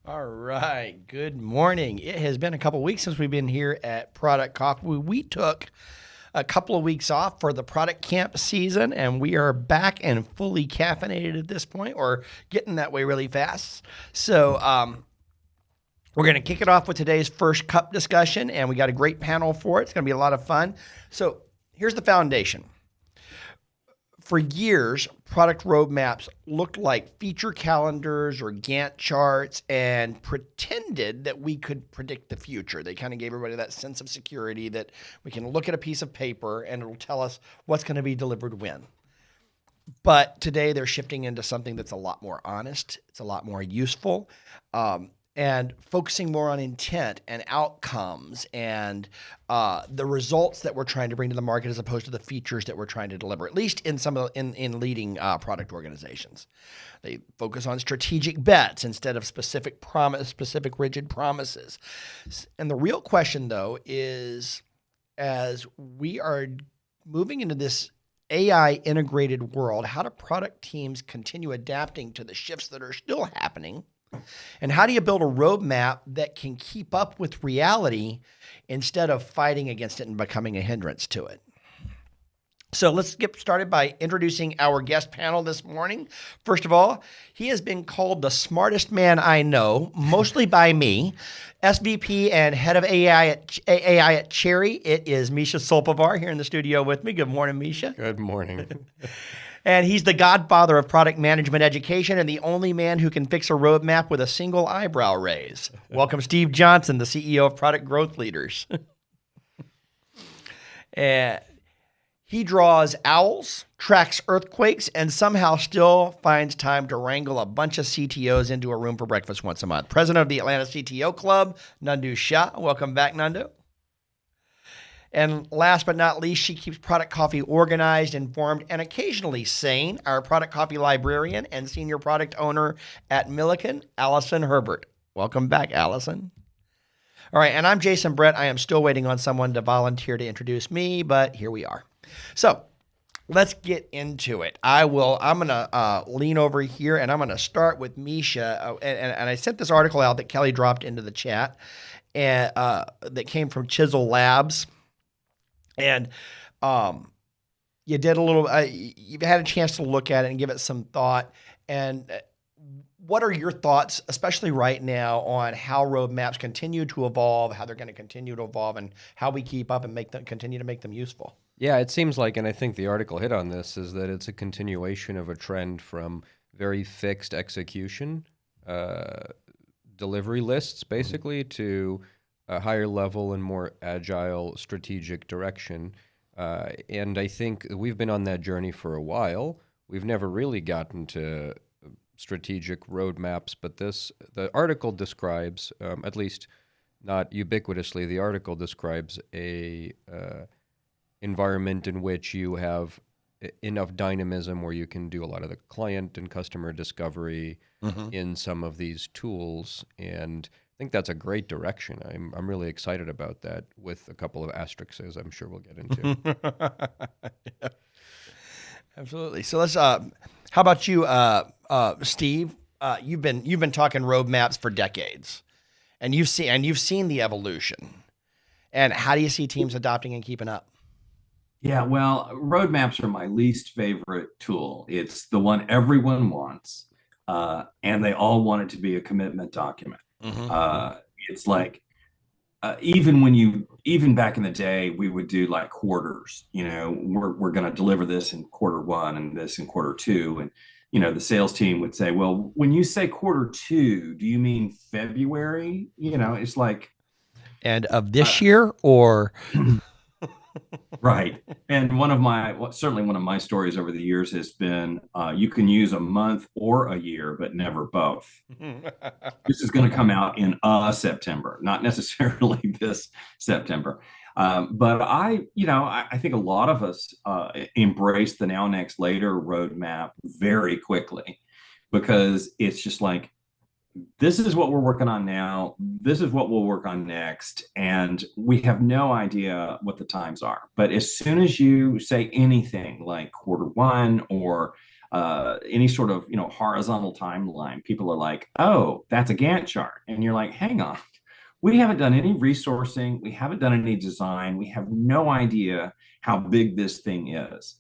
All right. Good morning. It has been a couple weeks since we've been here at Product Coffee. We took a couple of weeks off for the product camp season, and we are back and fully caffeinated at this point, or getting that way really fast. So we're going to kick it off with today's first cup discussion, and we got a great panel for it. It's going to be a lot of fun. So here's the foundation. For years, product roadmaps looked like feature calendars or Gantt charts and pretended that we could predict the future. They kind of gave everybody that sense of security that we can look at a piece of paper and it'll tell us what's going to be delivered when. But today they're shifting into something that's a lot more honest. It's a lot more useful. And focusing more on intent and outcomes and the results that we're trying to bring to the market as opposed to the features that we're trying to deliver, at least in some of in leading product organizations. They focus on strategic bets instead of specific rigid promises. And the real question, though, is as we are moving into this AI integrated world, how do product teams continue adapting to the shifts that are still happening? And how do you build a roadmap that can keep up with reality instead of fighting against it and becoming a hindrance to it? So let's get started by introducing our guest panel this morning. First of all, he has been called the smartest man I know, mostly by me, SVP and head of AI at Cherre. It is Misha Sulpovar here in the studio with me. Good morning, Misha. Good morning. And he's the godfather of product management education and the only man who can fix a roadmap with a single eyebrow raise. Welcome, Steve Johnson, the CEO of Product Growth Leaders. And he draws owls, tracks earthquakes, and somehow still finds time to wrangle a bunch of CTOs into a room for breakfast once a month. President of the Atlanta CTO Club, Nandu Shah. Welcome back, Nandu. And last but not least, she keeps Product Coffee organized, informed, and occasionally sane. Our Product Coffee librarian and senior product owner at Milliken, Allison Herbert. Welcome back, Allison. All right, and I'm Jason Brett. I am still waiting on someone to volunteer to introduce me, but here we are. So let's get into it. I'm going to lean over here, and I'm going to start with Misha. And I sent this article out that Kelly dropped into the chat and that came from Chisel Labs. And you did a little, you've had a chance to look at it and give it some thought. And what are your thoughts, especially right now, on how roadmaps continue to evolve, how they're going to continue to evolve, and how we keep up and continue to make them useful? Yeah, it seems like, and I think the article hit on this, is that it's a continuation of a trend from very fixed execution, delivery lists, basically, to a higher level and more agile strategic direction. And I think we've been on that journey for a while. We've never really gotten to strategic roadmaps, but the article describes, at least not ubiquitously, the article describes a environment in which you have enough dynamism where you can do a lot of the client and customer discovery in some of these tools. And I think that's a great direction. I'm really excited about that, with a couple of asterisks, as I'm sure we'll get into. Yeah, absolutely. So let's. How about you, Steve? You've been talking roadmaps for decades, and you've seen the evolution. And how do you see teams adopting and keeping up? Yeah, well, roadmaps are my least favorite tool. It's the one everyone wants, and they all want it to be a commitment document. It's like even back in the day, we would do like quarters. We're going to deliver this in quarter one and this in quarter two, and the sales team would say, well, when you say quarter two, do you mean February? It's like And of this year, or right. And certainly one of my stories over the years has been, you can use a month or a year, but never both. This is going to come out in September, not necessarily this September. But I think a lot of us embrace the now, next, later roadmap very quickly, because it's just like, this is what we're working on now. This is what we'll work on next. And we have no idea what the times are. But as soon as you say anything like quarter one or any sort of horizontal timeline, people are like, oh, that's a Gantt chart. And you're like, hang on. We haven't done any resourcing. We haven't done any design. We have no idea how big this thing is.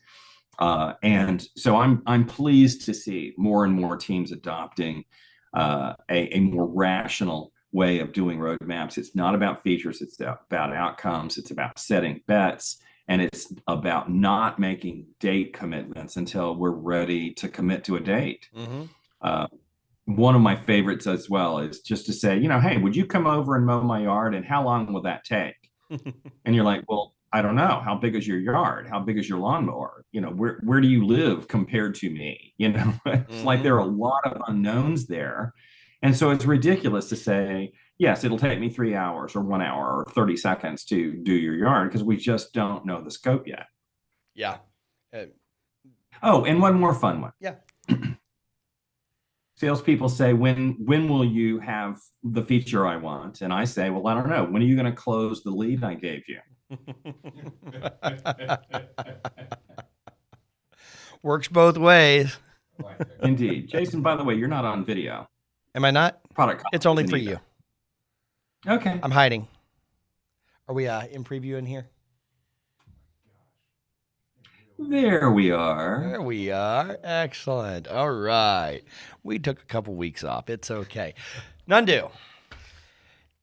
And so I'm pleased to see more and more teams adopting a more rational way of doing roadmaps. It's not about features, it's about outcomes, it's about setting bets, and it's about not making date commitments until we're ready to commit to a date. Mm-hmm. One of my favorites as well is just to say, hey, would you come over and mow my yard, and how long will that take? And you're like, well, I don't know. How big is your yard? How big is your lawnmower? Where do you live compared to me? It's like there are a lot of unknowns there. And so it's ridiculous to say, yes, it'll take me 3 hours or 1 hour or 30 seconds to do your yard, because we just don't know the scope yet. Yeah. Oh, and one more fun one. Yeah. Salespeople say, when will you have the feature I want? And I say, well, I don't know. When are you going to close the lead I gave you? Works both ways. Indeed. Jason, by the way, you're not on video. Am I not? Product. It's only for you. Okay. I'm hiding. Are we in preview in here? There we are. There we are. Excellent. All right. We took a couple weeks off. It's okay. Nandu.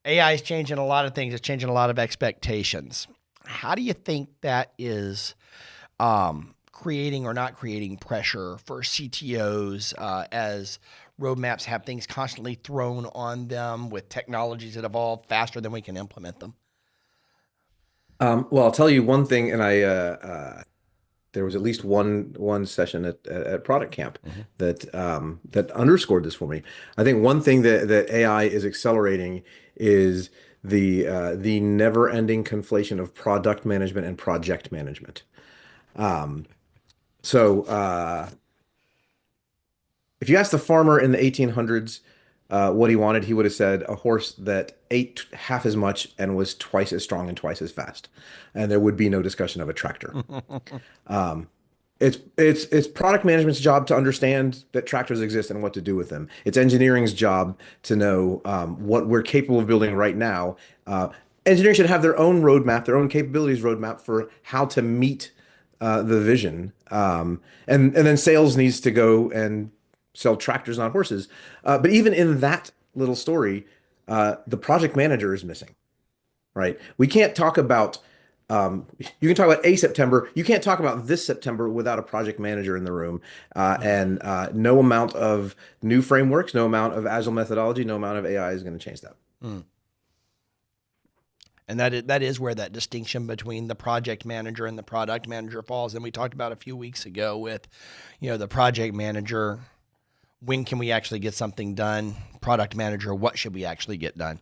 AI is changing a lot of things. It's changing a lot of expectations. How do you think that is creating or not creating pressure for CTOs as roadmaps have things constantly thrown on them with technologies that evolve faster than we can implement them? Well, I'll tell you one thing, and there was at least one session at Product Camp that underscored this for me. I think one thing that AI is accelerating is the never-ending conflation of product management and project management. So if you ask the farmer in the 1800s what he wanted, he would have said a horse that ate half as much and was twice as strong and twice as fast, and there would be no discussion of a tractor. It's product management's job to understand that tractors exist and what to do with them. It's engineering's job to know what we're capable of building right now. Engineering should have their own roadmap, their own capabilities roadmap for how to meet the vision. And then sales needs to go and sell tractors, not horses. But even in that little story, the project manager is missing, right? We can't talk about, you can talk about a September. You can't talk about this September without a project manager in the room. And no amount of new frameworks, no amount of agile methodology, no amount of AI is going to change that. Mm. And that is where that distinction between the project manager and the product manager falls. And we talked about a few weeks ago with, the project manager, when can we actually get something done? Product manager, what should we actually get done?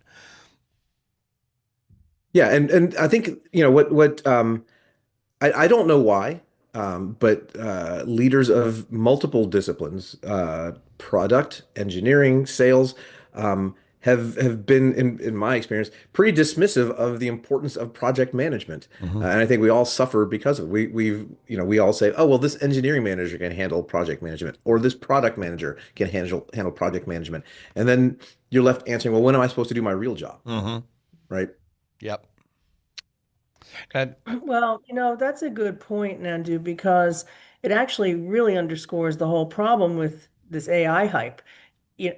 Yeah, and I think I don't know why, but leaders of multiple disciplines, product, engineering, sales, have been, in my experience, pretty dismissive of the importance of project management. And I think we all suffer because of it. We all say, oh, well, this engineering manager can handle project management, or this product manager can handle project management. And then you're left answering, well, when am I supposed to do my real job? Right? Yep. Well, that's a good point, Nandu, because it actually really underscores the whole problem with this AI hype.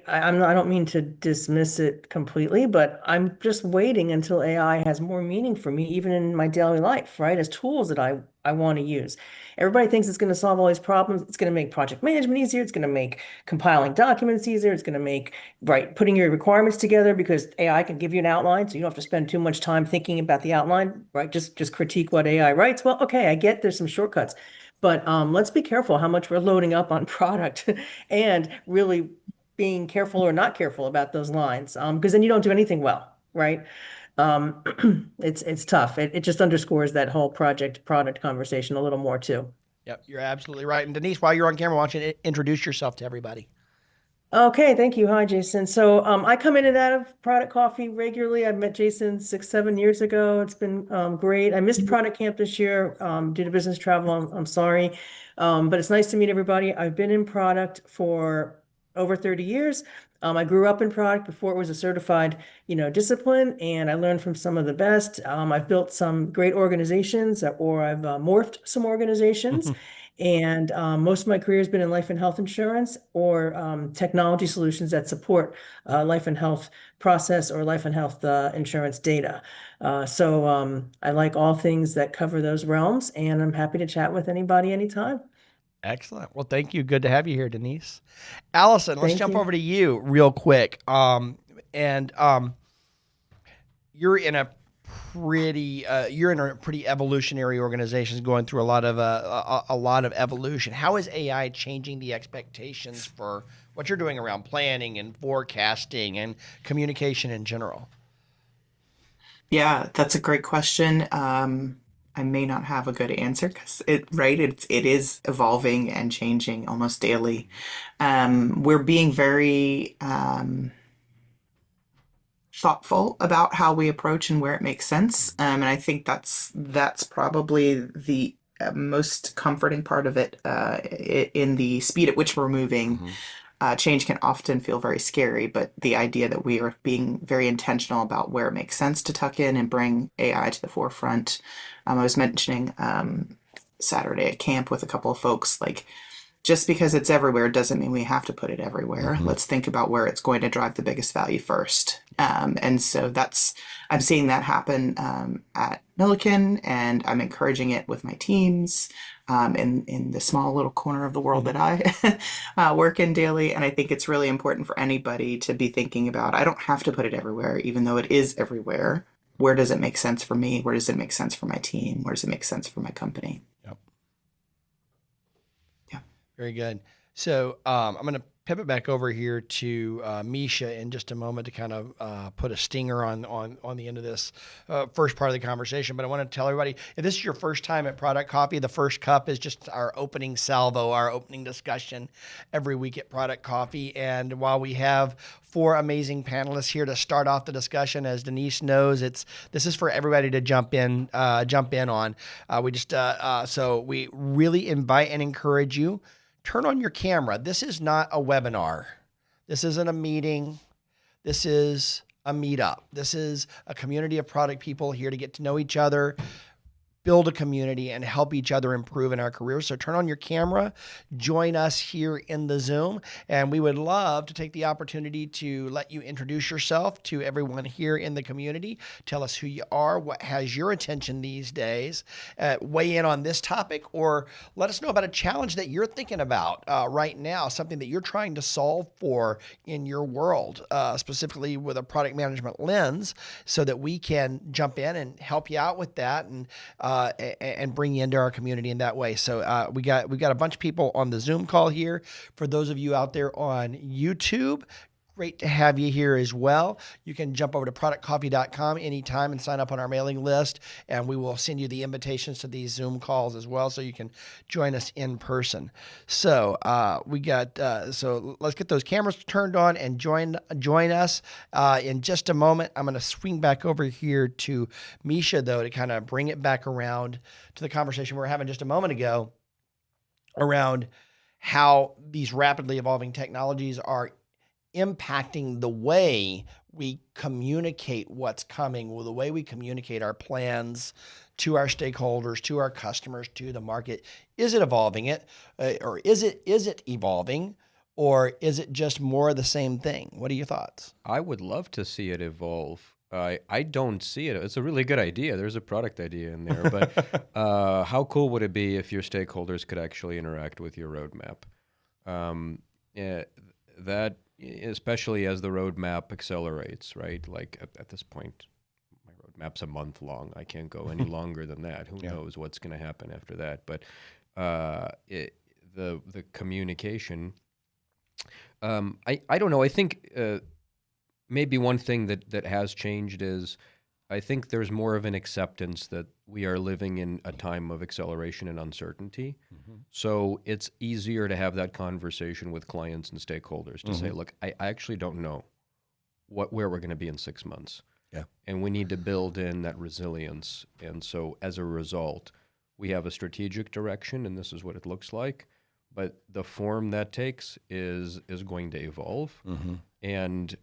I don't mean to dismiss it completely, but I'm just waiting until AI has more meaning for me, even in my daily life, right? As tools that I want to use. Everybody thinks it's going to solve all these problems. It's going to make project management easier. It's going to make compiling documents easier. It's going to make, putting your requirements together, because AI can give you an outline, so you don't have to spend too much time thinking about the outline, right? Just critique what AI writes. Well, okay, I get there's some shortcuts, but let's be careful how much we're loading up on product and really being careful or not careful about those lines, because then you don't do anything well, right? It's tough. It just underscores that whole project product conversation a little more too. Yep, you're absolutely right. And Denise, while you're on camera watching, introduce yourself to everybody. Okay, thank you. Hi, Jason. So I come in and out of Product Coffee regularly. I met Jason 6, 7 years ago. It's been great. I missed Product Camp this year due to business travel. I'm sorry. But it's nice to meet everybody. I've been in product for over 30 years. I grew up in product before it was a certified, discipline, and I learned from some of the best. I've built some great organizations, or I've morphed some organizations. And most of my career has been in life and health insurance or technology solutions that support life and health process or life and health insurance data. So I like all things that cover those realms, and I'm happy to chat with anybody anytime. Excellent. Well, thank you. Good to have you here, Denise. Allison, let's Thank jump you. over to you real quick. And you're in a pretty evolutionary organization going through a lot of evolution. How is AI changing the expectations for what you're doing around planning and forecasting and communication in general? Yeah, that's a great question. I may not have a good answer because it is evolving and changing almost daily. We're being very thoughtful about how we approach and where it makes sense. And I think that's probably the most comforting part of it in the speed at which we're moving. Mm-hmm. Change can often feel very scary, but the idea that we are being very intentional about where it makes sense to tuck in and bring AI to the forefront. I was mentioning Saturday at camp with a couple of folks, like just because it's everywhere doesn't mean we have to put it everywhere. Mm-hmm. Let's think about where it's going to drive the biggest value first. And so I'm seeing that happen at Milliken, and I'm encouraging it with my teams in the small little corner of the world that I work in daily. And I think it's really important for anybody to be thinking about, I don't have to put it everywhere, even though it is everywhere. Where does it make sense for me? Where does it make sense for my team? Where does it make sense for my company? Yep. Yeah. Very good. So I'm going to pivot back over here to Misha in just a moment to kind of put a stinger on the end of this first part of the conversation. But I want to tell everybody, if this is your first time at Product Coffee, the first cup is just our opening salvo, our opening discussion every week at Product Coffee. And while we have 4 amazing panelists here to start off the discussion, as Denise knows, this is for everybody to jump in on. So we really invite and encourage you. Turn on your camera. This is not a webinar. This isn't a meeting. This is a meetup. This is a community of product people here to get to know each other, build a community, and help each other improve in our careers. So turn on your camera, join us here in the Zoom, and we would love to take the opportunity to let you introduce yourself to everyone here in the community. Tell us who you are, what has your attention these days, weigh in on this topic, or let us know about a challenge that you're thinking about right now, something that you're trying to solve for in your world, specifically with a product management lens, so that we can jump in and help you out with that and bring you into our community in that way. So we got a bunch of people on the Zoom call here. For those of you out there on YouTube, great to have you here as well. You can jump over to productcoffee.com anytime and sign up on our mailing list, and we will send you the invitations to these Zoom calls as well, so you can join us in person. So so let's get those cameras turned on and join us in just a moment. I'm going to swing back over here to Misha, though, to kind of bring it back around to the conversation we were having just a moment ago around how these rapidly evolving technologies are impacting the way we communicate what's coming, the way we communicate our plans to our stakeholders, to our customers, to the market. Is it evolving or is it evolving, or is it just more of the same thing? What are your thoughts? I would love to see it evolve. I don't see it. It's a really good idea. There's a product idea in there, but how cool would it be if your stakeholders could actually interact with your roadmap? That, especially as the roadmap accelerates, right? Like at this point, my roadmap's a month long. I can't go any longer than that. Who knows what's going to happen after that? But the communication, I don't know. I think maybe one thing that has changed is I think there's more of an acceptance that we are living in a time of acceleration and uncertainty. So it's easier to have that conversation with clients and stakeholders to say, look, I actually don't know where we're going to be in 6 months. Yeah. And we need to build in that resilience. And so as a result, we have a strategic direction, and this is what it looks like. But the form that takes is going to evolve. And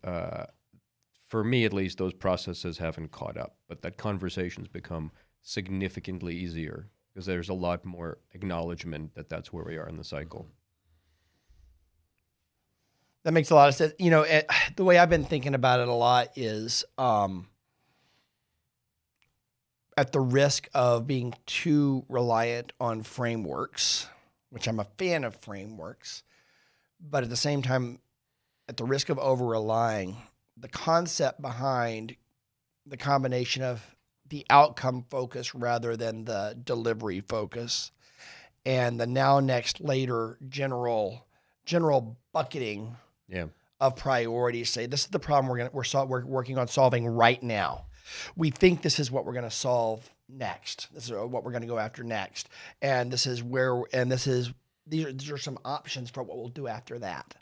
for me, at least, those processes haven't caught up. But that conversation's become significantly easier because there's a lot more acknowledgement that that's where we are in the cycle. That makes a lot of sense. You know, the way I've been thinking about it a lot is at the risk of being too reliant on frameworks, which I'm a fan of frameworks, but at the same time, at the risk of over-relying, the concept behind the combination of the outcome focus rather than the delivery focus and the now, next, later general bucketing of priorities. Say, this is the problem we're working on solving right now. We think this is what we're going to solve next. This is what we're going to go after next. And these are some options for what we'll do after that.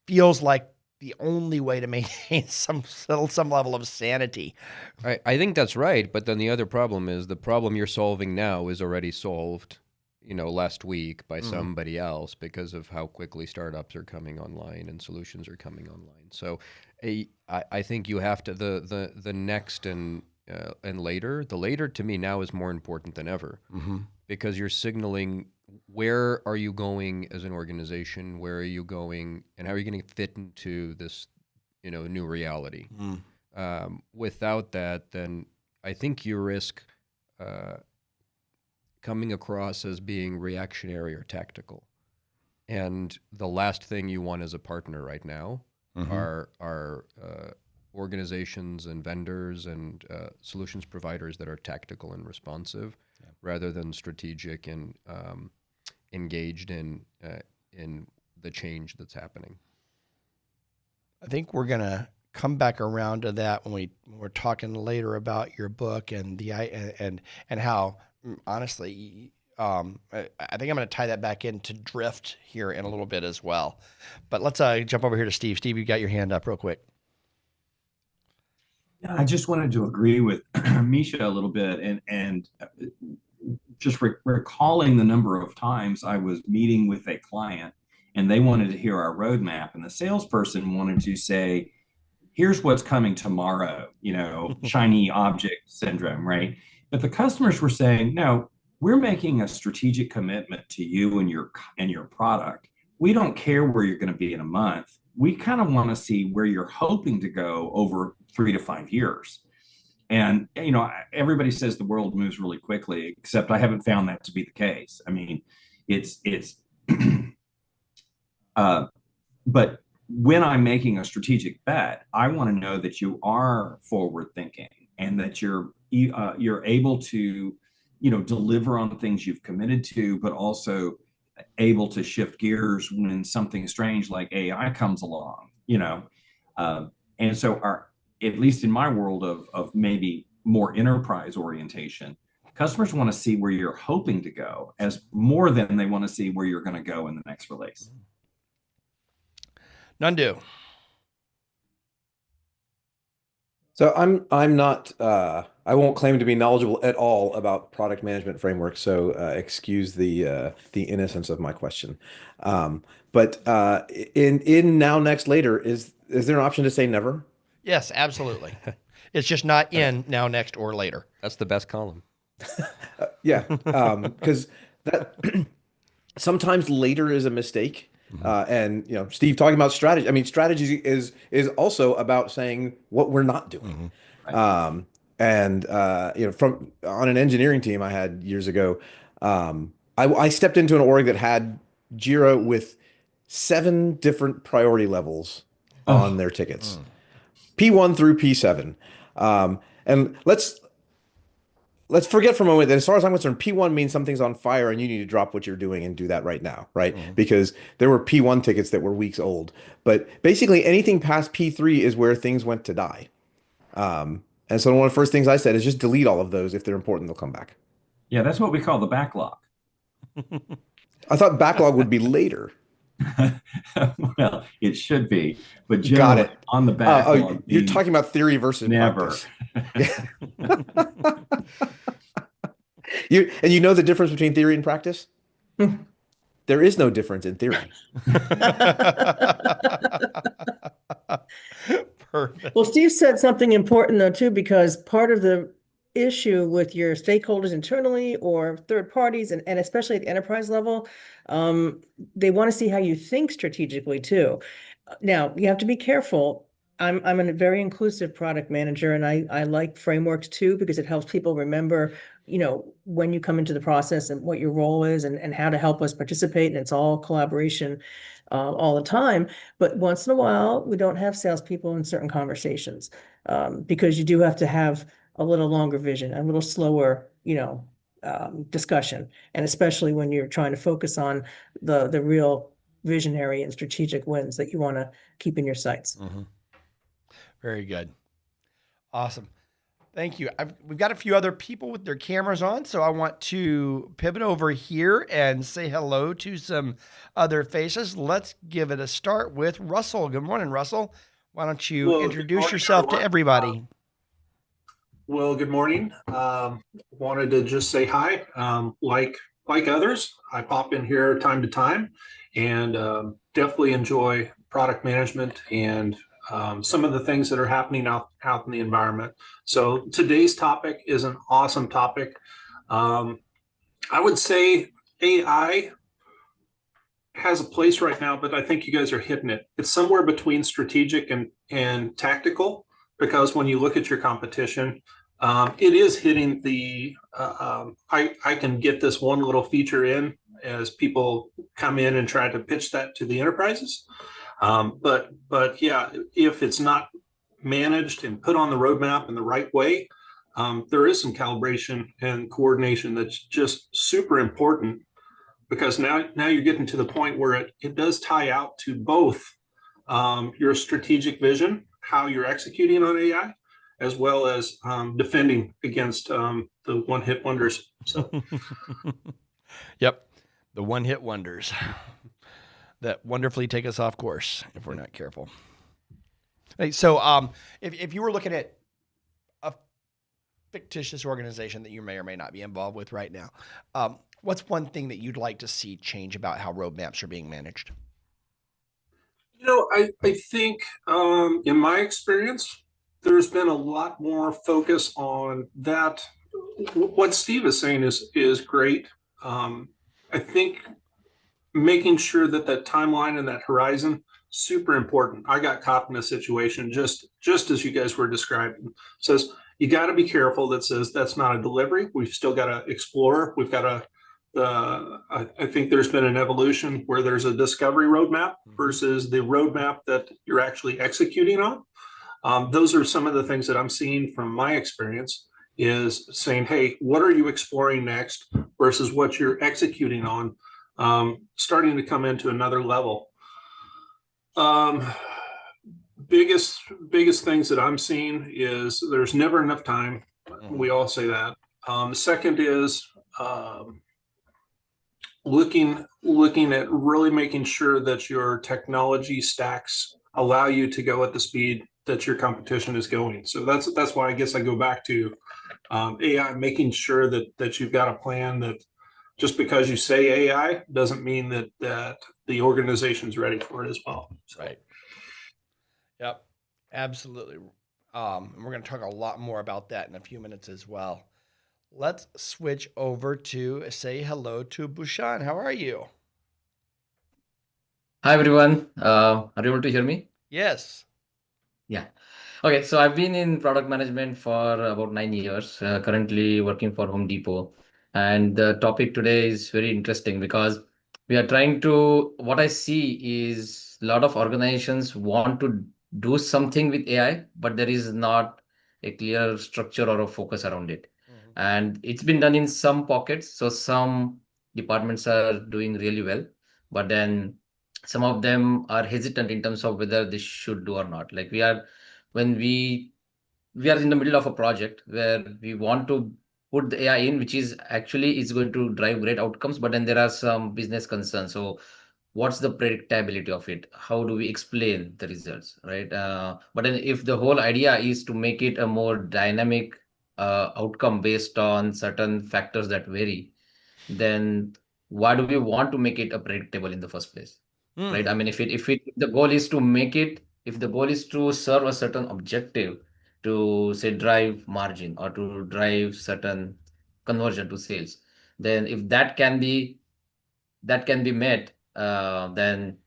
Feels like the only way to maintain some level of sanity. I think that's right. But then the other problem is the problem you're solving now is already solved, last week by somebody else because of how quickly startups are coming online and solutions are coming online. So I think you have to, the next and later, the later to me now is more important than ever because you're signaling where are you going as an organization, where are you going, and how are you going to fit into this, new reality. Without that, then I think you risk coming across as being reactionary or tactical. And the last thing you want as a partner right now are organizations and vendors and solutions providers that are tactical and responsive rather than strategic and engaged in the change that's happening. I think we're going to come back around to that when we're talking later about your book and and how, honestly, I think I'm going to tie that back into drift here in a little bit as well. But let's jump over here to Steve. Steve, you got your hand up real quick. Yeah, I just wanted to agree with Misha a little bit and just recalling the number of times I was meeting with a client and they wanted to hear our roadmap, and the salesperson wanted to say, here's what's coming tomorrow, shiny object syndrome, right? But the customers were saying, no, we're making a strategic commitment to you and your product. We don't care where you're going to be in a month. We kind of want to see where you're hoping to go over 3 to 5 years. And, everybody says the world moves really quickly, except I haven't found that to be the case. I mean, it's but when I'm making a strategic bet, I want to know that you are forward thinking and that you're able to, deliver on things you've committed to, but also able to shift gears when something strange like AI comes along, and so at least in my world of maybe more enterprise orientation, customers want to see where you're hoping to go as more than they want to see where you're going to go in the next release. Nandu. So I'm not I won't claim to be knowledgeable at all about product management frameworks, so excuse the innocence of my question. But in now, next, later, is there an option to say never? Yes, absolutely. It's just not in now, next, or later. That's the best column. Yeah, because that sometimes later is a mistake. And Steve talking about strategy. I mean, strategy is also about saying what we're not doing. Right. From on an engineering team I had years ago, I stepped into an org that had Jira with 7 different priority levels on their tickets, P1 through P7. And let's forget for a moment that as far as I'm concerned, P1 means something's on fire and you need to drop what you're doing and do that right now, right? Because there were P1 tickets that were weeks old. But basically anything past P3 is where things went to die. And so one of the first things I said is just delete all of those. If they're important, they'll come back. Yeah, that's what we call the backlog. I thought backlog would be later. Well, it should be, but Got generally it. on the backlog, You're talking about theory versus never. practice. Yeah. You know the difference between theory and practice? There is no difference in theory. Perfect. Well, Steve said something important though too, because part of the issue with your stakeholders internally or third parties, and especially at the enterprise level, they want to see how you think strategically too. Now, you have to be careful. I'm a very inclusive product manager, and I like frameworks too because it helps people remember, when you come into the process and what your role is and how to help us participate. And it's all collaboration all the time. But once in a while, we don't have salespeople in certain conversations because you do have to have a little longer vision, a little slower, discussion, and especially when you're trying to focus on the real visionary and strategic wins that you want to keep in your sights. Mm-hmm. Very good. Awesome. Thank you. We've got a few other people with their cameras on, so I want to pivot over here and say hello to some other faces. Let's give it a start with Russell. Good morning, Russell. Why don't you introduce yourself to everybody? Well, good morning. Wanted to just say hi. Like others, I pop in here time to time, and definitely enjoy product management and some of the things that are happening out in the environment. So today's topic is an awesome topic. I would say AI has a place right now, but I think you guys are hitting it. It's somewhere between strategic and tactical, because when you look at your competition, it is hitting the, I can get this one little feature in as people come in and try to pitch that to the enterprises. But yeah, if it's not managed and put on the roadmap in the right way, there is some calibration and coordination that's just super important, because now you're getting to the point where it does tie out to both your strategic vision, how you're executing on AI, as well as defending against the one-hit wonders. So, Yep, the one-hit wonders that wonderfully take us off course if we're not careful. Hey, so if you were looking at a fictitious organization that you may or may not be involved with right now, what's one thing that you'd like to see change about how roadmaps are being managed? I think in my experience, there's been a lot more focus on that. What Steve is saying is great. I think making sure that timeline and that horizon, super important. I got caught in a situation just as you guys were describing. Says you got to be careful. That says that's not a delivery. We've still got to explore. We've got to. I think there's been an evolution where there's a discovery roadmap versus the roadmap that you're actually executing on. Those are some of the things that I'm seeing from my experience, is saying, hey, what are you exploring next versus what you're executing on, starting to come into another level. Biggest things that I'm seeing is there's never enough time. We all say that. The second is looking at really making sure that your technology stacks allow you to go at the speed that your competition is going. So that's why I guess I go back to AI, making sure that you've got a plan that just because you say AI doesn't mean that the organization's ready for it as well. So. Right. Yep, absolutely. And we're going to talk a lot more about that in a few minutes as well. Let's switch over to say hello to Bhushan. How are you? Hi everyone. Are you able to hear me? Yes. Yeah. Okay, so I've been in product management for about 9 years, currently working for Home Depot. And the topic today is very interesting because we are trying to, what I see is a lot of organizations want to do something with AI, but there is not a clear structure or a focus around it. And it's been done in some pockets. So some departments are doing really well, but then some of them are hesitant in terms of whether they should do or not. Like when we we are in the middle of a project where we want to put the AI in, which is actually is going to drive great outcomes, but then there are some business concerns. So what's the predictability of it? How do we explain the results, right? But then if the whole idea is to make it a more dynamic outcome based on certain factors that vary, then why do we want to make it a predictable in the first place, right? I mean, if the goal is to make it, if the goal is to serve a certain objective, to say drive margin or to drive certain conversion to sales, then if that can be met, then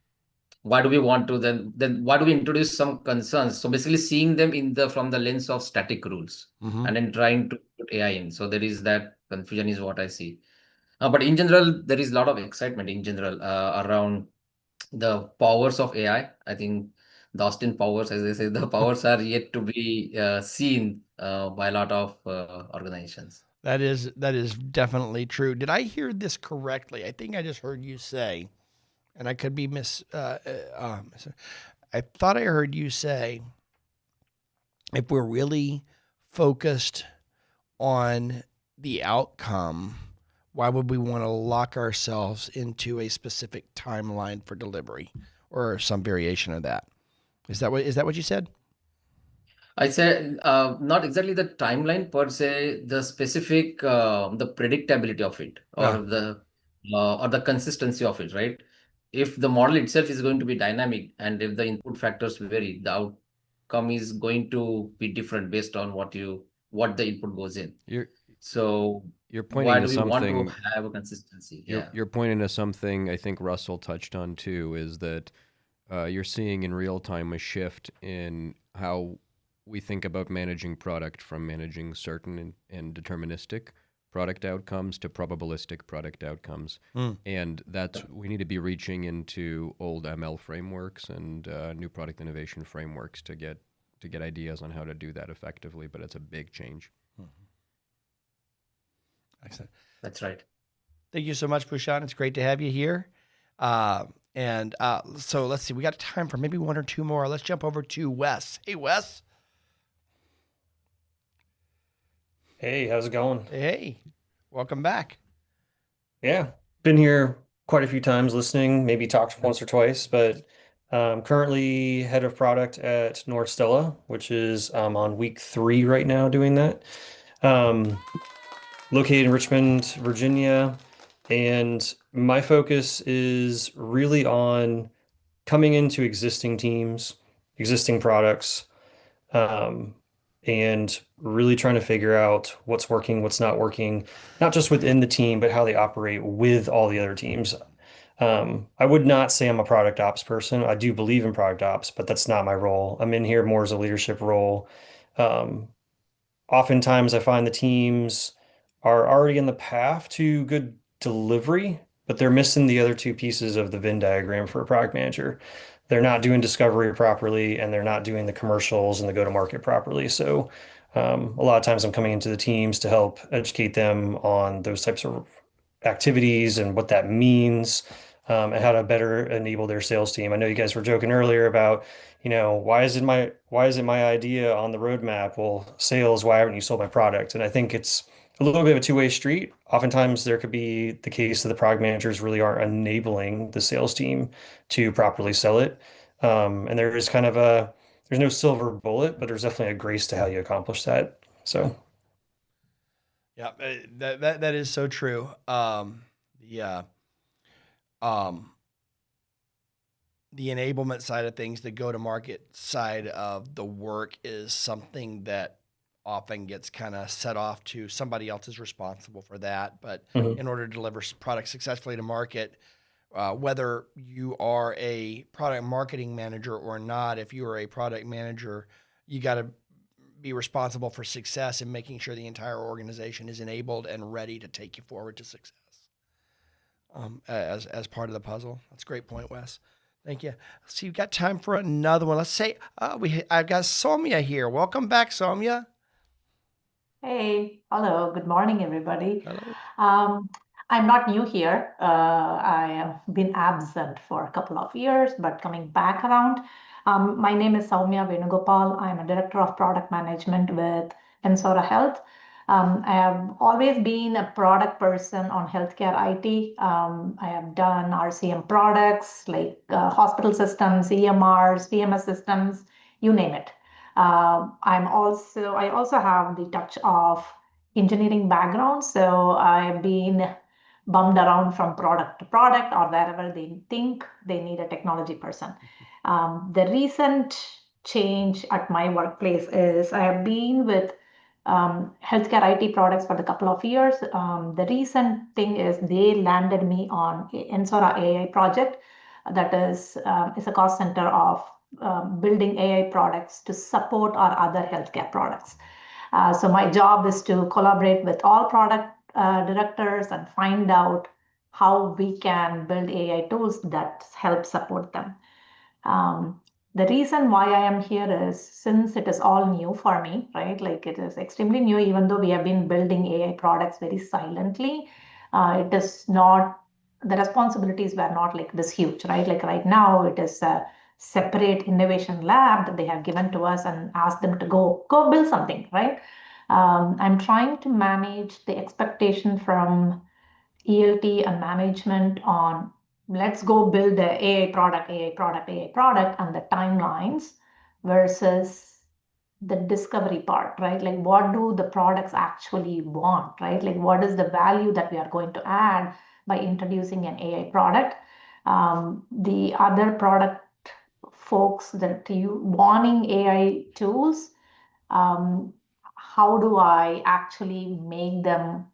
why do we want to then why do we introduce some concerns? So basically seeing them in the from the lens of static rules Mm-hmm. and then trying to put AI in. So there is that confusion is what I see. But in general, there is a lot of excitement in general around the powers of AI. I think the Austin powers, as they say, the powers are yet to be seen by a lot of organizations. That is definitely true. Did I hear this correctly? I think I just heard you say, and I could be I thought I heard you say, if we're really focused on the outcome, why would we want to lock ourselves into a specific timeline for delivery or some variation of that? Is that what you said? I said not exactly the timeline per se, the specific the predictability of it Ah, or the consistency of it, right? If the model itself is going to be dynamic and if the input factors vary, the outcome is going to be different based on what the input goes in. You're So you're pointing why to do we want to something. have a consistency? You're Yeah. you're pointing to something I think Russell touched on too, is that you're seeing in real time a shift in how we think about managing product, from managing certain and deterministic product outcomes to probabilistic product outcomes. mm, And we need to be reaching into old ML frameworks and new product innovation frameworks to get ideas on how to do that effectively. But it's a big change. excellent. That's right. Thank you so much, Bhushan. It's great to have you here. So let's see. We got time for maybe one or two more. Let's jump over to Wes. Hey, Wes. Hey, how's it going? Hey, welcome back. Yeah, been here quite a few times listening, maybe talked once or twice, but currently head of product at North Stella, which is on week 3 right now doing that. Um, Located in Richmond, Virginia, and my focus is really on coming into existing teams, existing products, um, and really trying to figure out what's working, what's not working, not just within the team, but how they operate with all the other teams. I would not say I'm a product ops person. I do believe in product ops, but that's not my role. I'm in here more as a leadership role. Um, Oftentimes I find the teams are already in the path to good delivery, but they're missing the other two pieces of the Venn diagram for a product manager. They're not doing discovery properly, and they're not doing the commercials and the go-to-market properly. So a lot of times I'm coming into the teams to help educate them on those types of activities and what that means, and how to better enable their sales team. I know you guys were joking earlier about, why isn't my idea on the roadmap? Well, sales, why haven't you sold my product? And I think it's a little bit of a two-way street. Oftentimes there could be the case that the product managers really aren't enabling the sales team to properly sell it. And there's no silver bullet, but there's definitely a grace to how you accomplish that. So. Yeah, that is so true. Yeah, um, the enablement side of things, the go-to-market side of the work is something that often gets kind of set off to somebody else is responsible for that. But Mhm. in order to deliver products successfully to market, whether you are a product marketing manager or not, if you are a product manager, you got to be responsible for success and making sure the entire organization is enabled and ready to take you forward to success as part of the puzzle. That's a great point, Wes. Thank you. So you've got time for another one. Let's say I've got Soumya here. Welcome back, Soumya. Hey, hello, good morning, everybody. Hello. Um, I'm not new here. I have been absent for a couple of years, but coming back around. My name is Soumya Venugopal. I'm a director of product management with Ensora Health. I have always been a product person on healthcare IT. I have done RCM products like hospital systems, EMRs, VMS systems, you name it. I also have the touch of engineering background, so I've been bumped around from product to product or wherever they think they need a technology person. The recent change at my workplace is I have been with healthcare IT products for a couple of years. The recent thing is they landed me on Ensora AI project that is a cost center of building AI products to support our other healthcare products. So my job is to collaborate with all product directors and find out how we can build AI tools that help support them. The reason why I am here is since it is all new for me, right? Like it is extremely new, even though we have been building AI products very silently. It is not, the responsibilities were not like this huge, right? Like right now, it is a separate innovation lab that they have given to us and asked them to go build something, right? I'm trying to manage the expectation from ELT and management on let's go build the AI product, AI product, AI product, and the timelines versus the discovery part, right? Like what do the products actually want, right? Like what is the value that we are going to add by introducing an AI product? The other product folks that you wanting AI tools, how do I actually make them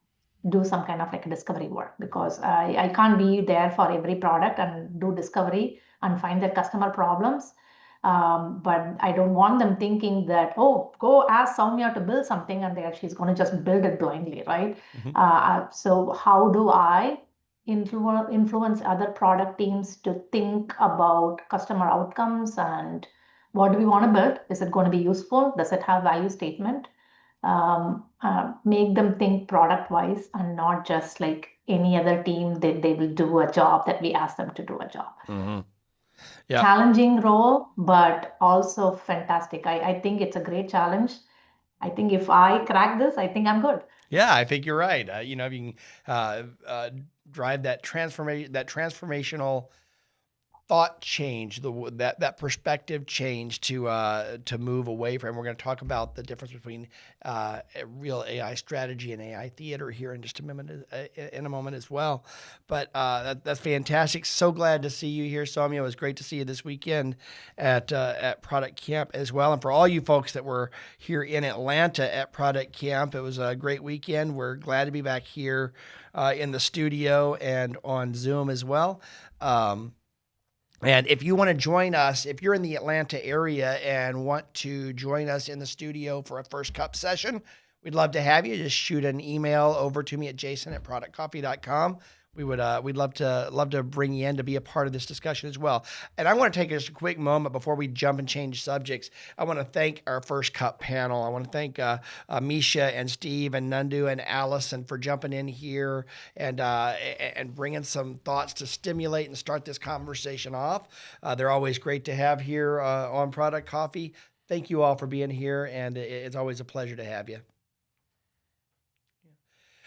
do some kind of like discovery work? Because I can't be there for every product and do discovery and find their customer problems. But I don't want them thinking that, oh, go ask Soumya to build something and she's going to just build it blindly, right? So how do I influence other product teams to think about customer outcomes and what do we want to build? Is it going to be useful? Does it have value statement? Make them think product wise and not just like any other team that they will do a job that we ask them to do a job. Yeah. Challenging role, but also fantastic. I think it's a great challenge. I think if I crack this, I think I'm good. Yeah, I think you're right. If you can drive that transformational thought change, that perspective change to move away from. We're going to talk about the difference between a real AI strategy and AI theater here in just a moment as well. But that's fantastic. So glad to see you here, Soumya. It was great to see you this weekend at Product Camp as well. And for all you folks that were here in Atlanta at Product Camp, it was a great weekend. We're glad to be back here in the studio and on Zoom as well. And if you want to join us, if you're in the Atlanta area and want to join us in the studio for a first cup session, we'd love to have you. Just shoot an email over to me at jason@productcoffee.com. We'd love to bring you in to be a part of this discussion as well. And I want to take just a quick moment before we jump and change subjects. I want to thank our first cup panel. I want to thank Misha and Steve and Nandu and Allison for jumping in here and bringing some thoughts to stimulate and start this conversation off. They're always great to have here on Product Coffee. Thank you all for being here, and it's always a pleasure to have you.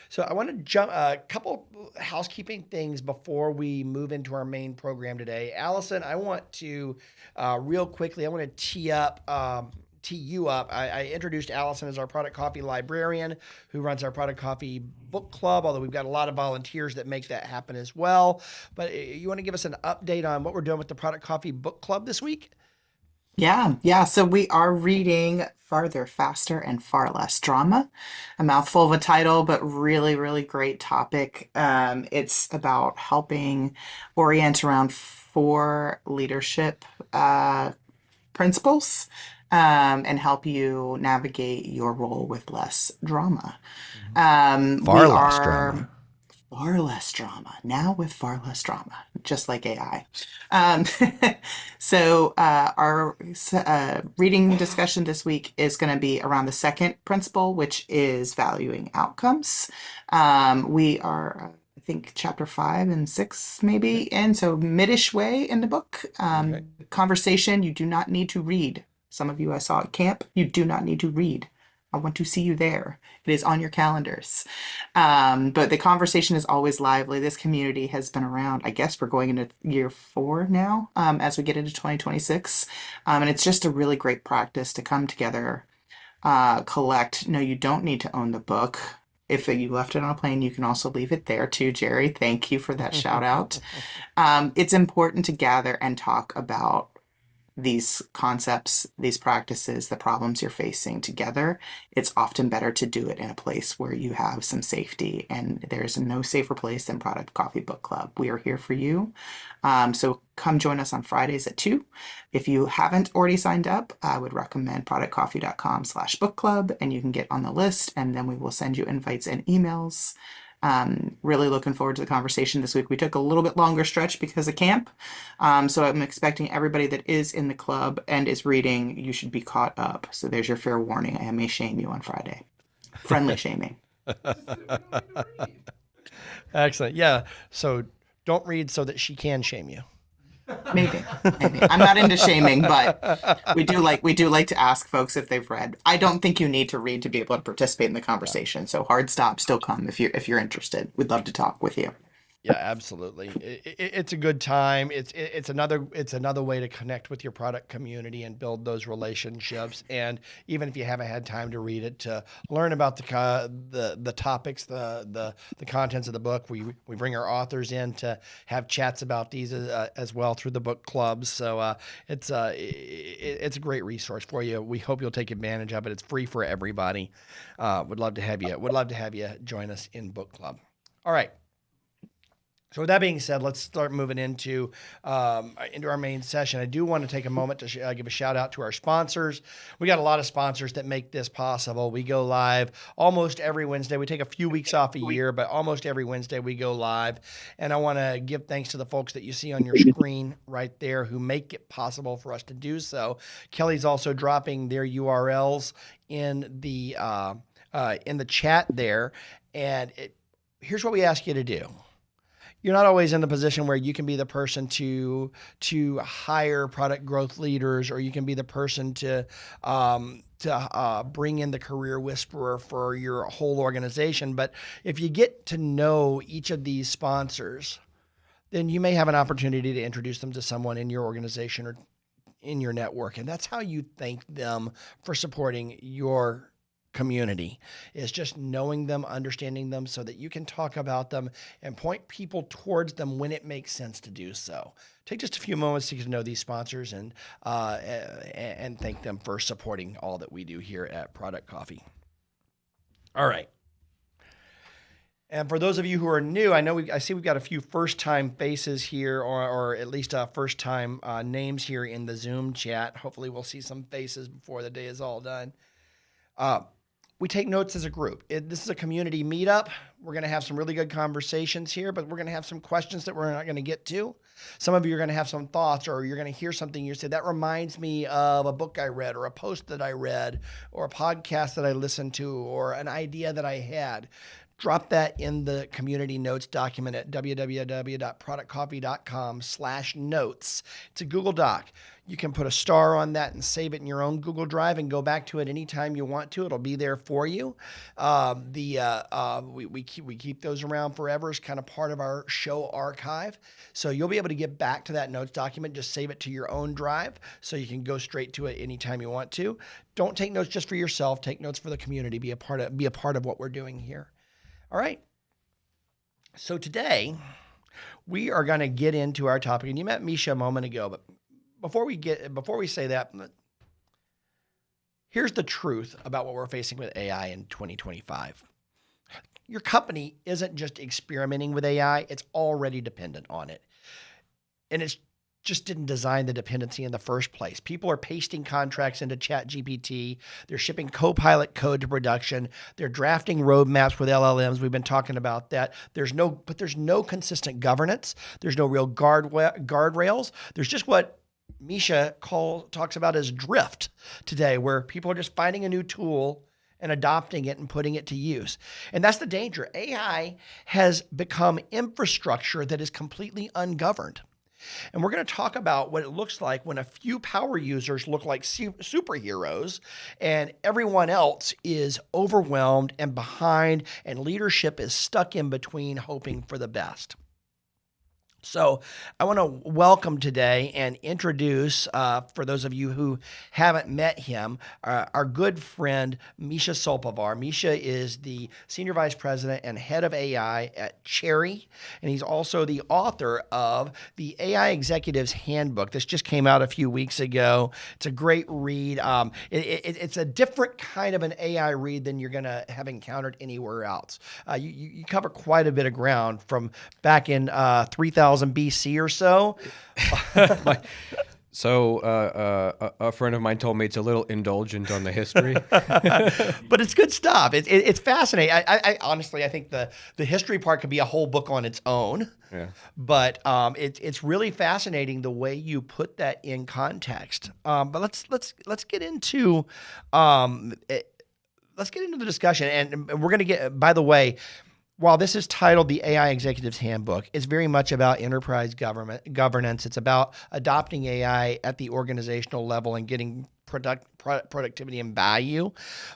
So I want to jump a couple housekeeping things before we move into our main program today. Allison, I want to real quickly, I want to tee you up. I introduced Allison as our Product Coffee librarian who runs our Product Coffee book club, although we've got a lot of volunteers that make that happen as well. But you want to give us an update on what we're doing with the Product Coffee book club this week? Yeah. So we are reading Farther, Faster, and Far Less Drama. A mouthful of a title, but really, really great topic. It's about helping orient around 4 leadership principles and help you navigate your role with less drama. Far less drama. Far less drama, now with far less drama, just like AI. So our reading discussion this week is going to be around the second principle, which is valuing outcomes. We are I think chapter 5 and 6 maybe, and so midish way in the book. Okay. Conversation, you do not need to read. Some of you I saw at camp, you do not need to read. I want to see you there. It is on your calendars. But the conversation is always lively. This community has been around. I guess we're going into year 4 now, as we get into 2026. And it's just a really great practice to come together, collect. No, you don't need to own the book. If you left it on a plane, you can also leave it there too, Jerry. Thank you for that shout out. It's important to gather and talk about these concepts, these practices, the problems you're facing together. It's often better to do it in a place where you have some safety, and there's no safer place than Product Coffee Book Club. We are here for you. So come join us on Fridays at 2. If you haven't already signed up, I would recommend productcoffee.com/book club, and you can get on the list, and then we will send you invites and emails. Really looking forward to the conversation this week. We took a little bit longer stretch because of camp. So I'm expecting everybody that is in the club and is reading, you should be caught up. So there's your fair warning. I may shame you on Friday. Friendly shaming. Excellent. Yeah. So don't read so that she can shame you. Maybe. I'm not into shaming, but we do like to ask folks if they've read. I don't think you need to read to be able to participate in the conversation. So hard stop, still come if you're interested. We'd love to talk with you. Yeah, absolutely. It's a good time. It's another way to connect with your product community and build those relationships. And even if you haven't had time to read it, to learn about the topics, the contents of the book, we bring our authors in to have chats about these as well through the book clubs. So it's a great resource for you. We hope you'll take advantage of it. It's free for everybody. Would love to have you join us in book club. All right. So with that being said, let's start moving into our main session. I do want to take a moment to give a shout out to our sponsors. We got a lot of sponsors that make this possible. We go live almost every Wednesday. We take a few weeks off a year, but almost every Wednesday we go live. And I want to give thanks to the folks that you see on your screen right there who make it possible for us to do so. Kelly's also dropping their URLs in the chat there. And here's what we ask you to do. You're not always in the position where you can be the person to hire product growth leaders, or you can be the person to bring in the career whisperer for your whole organization. But if you get to know each of these sponsors, then you may have an opportunity to introduce them to someone in your organization or in your network. And that's how you thank them for supporting your community, is just knowing them, understanding them, so that you can talk about them and point people towards them when it makes sense to do so. Take just a few moments to get to know these sponsors and thank them for supporting all that we do here at Product Coffee. All right. And for those of you who are new, I see we've got a few first-time faces here, or at least first-time names here in the Zoom chat. Hopefully we'll see some faces before the day is all done. We take notes as a group. This is a community meetup. We're going to have some really good conversations here, but we're going to have some questions that we're not going to get to. Some of you are going to have some thoughts, or you're going to hear something you say, that reminds me of a book I read, or a post that I read, or a podcast that I listened to, or an idea that I had. Drop that in the community notes document at www.productcoffee.com/notes. It's a Google Doc. You can put a star on that and save it in your own Google Drive and go back to it anytime you want to. It'll be there for you. We keep those around forever as kind of part of our show archive. So you'll be able to get back to that notes document. Just save it to your own drive so you can go straight to it anytime you want to. Don't take notes just for yourself. Take notes for the community. Be a part of what we're doing here. All right. So today we are going to get into our topic, and you met Misha a moment ago, but before we say that, here's the truth about what we're facing with AI in 2025. Your company isn't just experimenting with AI, it's already dependent on it. And it's just didn't design the dependency in the first place. People are pasting contracts into ChatGPT. They're shipping Copilot code to production. They're drafting roadmaps with LLMs. We've been talking about that. There's no consistent governance. There's no real guardrails. There's just what Misha talks about as drift today, where people are just finding a new tool and adopting it and putting it to use. And that's the danger. AI has become infrastructure that is completely ungoverned. And we're going to talk about what it looks like when a few power users look like superheroes and everyone else is overwhelmed and behind, and leadership is stuck in between, hoping for the best. So I want to welcome today and introduce, for those of you who haven't met him, our good friend, Misha Sulpovar. Misha is the Senior Vice President and Head of AI at Cherre, and he's also the author of the AI Executive's Handbook. This just came out a few weeks ago. It's a great read. It's a different kind of an AI read than you're going to have encountered anywhere else. You cover quite a bit of ground from back in 3000 BC or so. A friend of mine told me it's a little indulgent on the history. But it's good stuff. It's fascinating. I honestly, I think the history part could be a whole book on its own. Yeah. But it's really fascinating the way you put that in context. But let's get into the discussion, and we're going to get. By the way, while this is titled the AI Executive's Handbook, it's very much about enterprise governance. It's about adopting AI at the organizational level and getting productivity and value.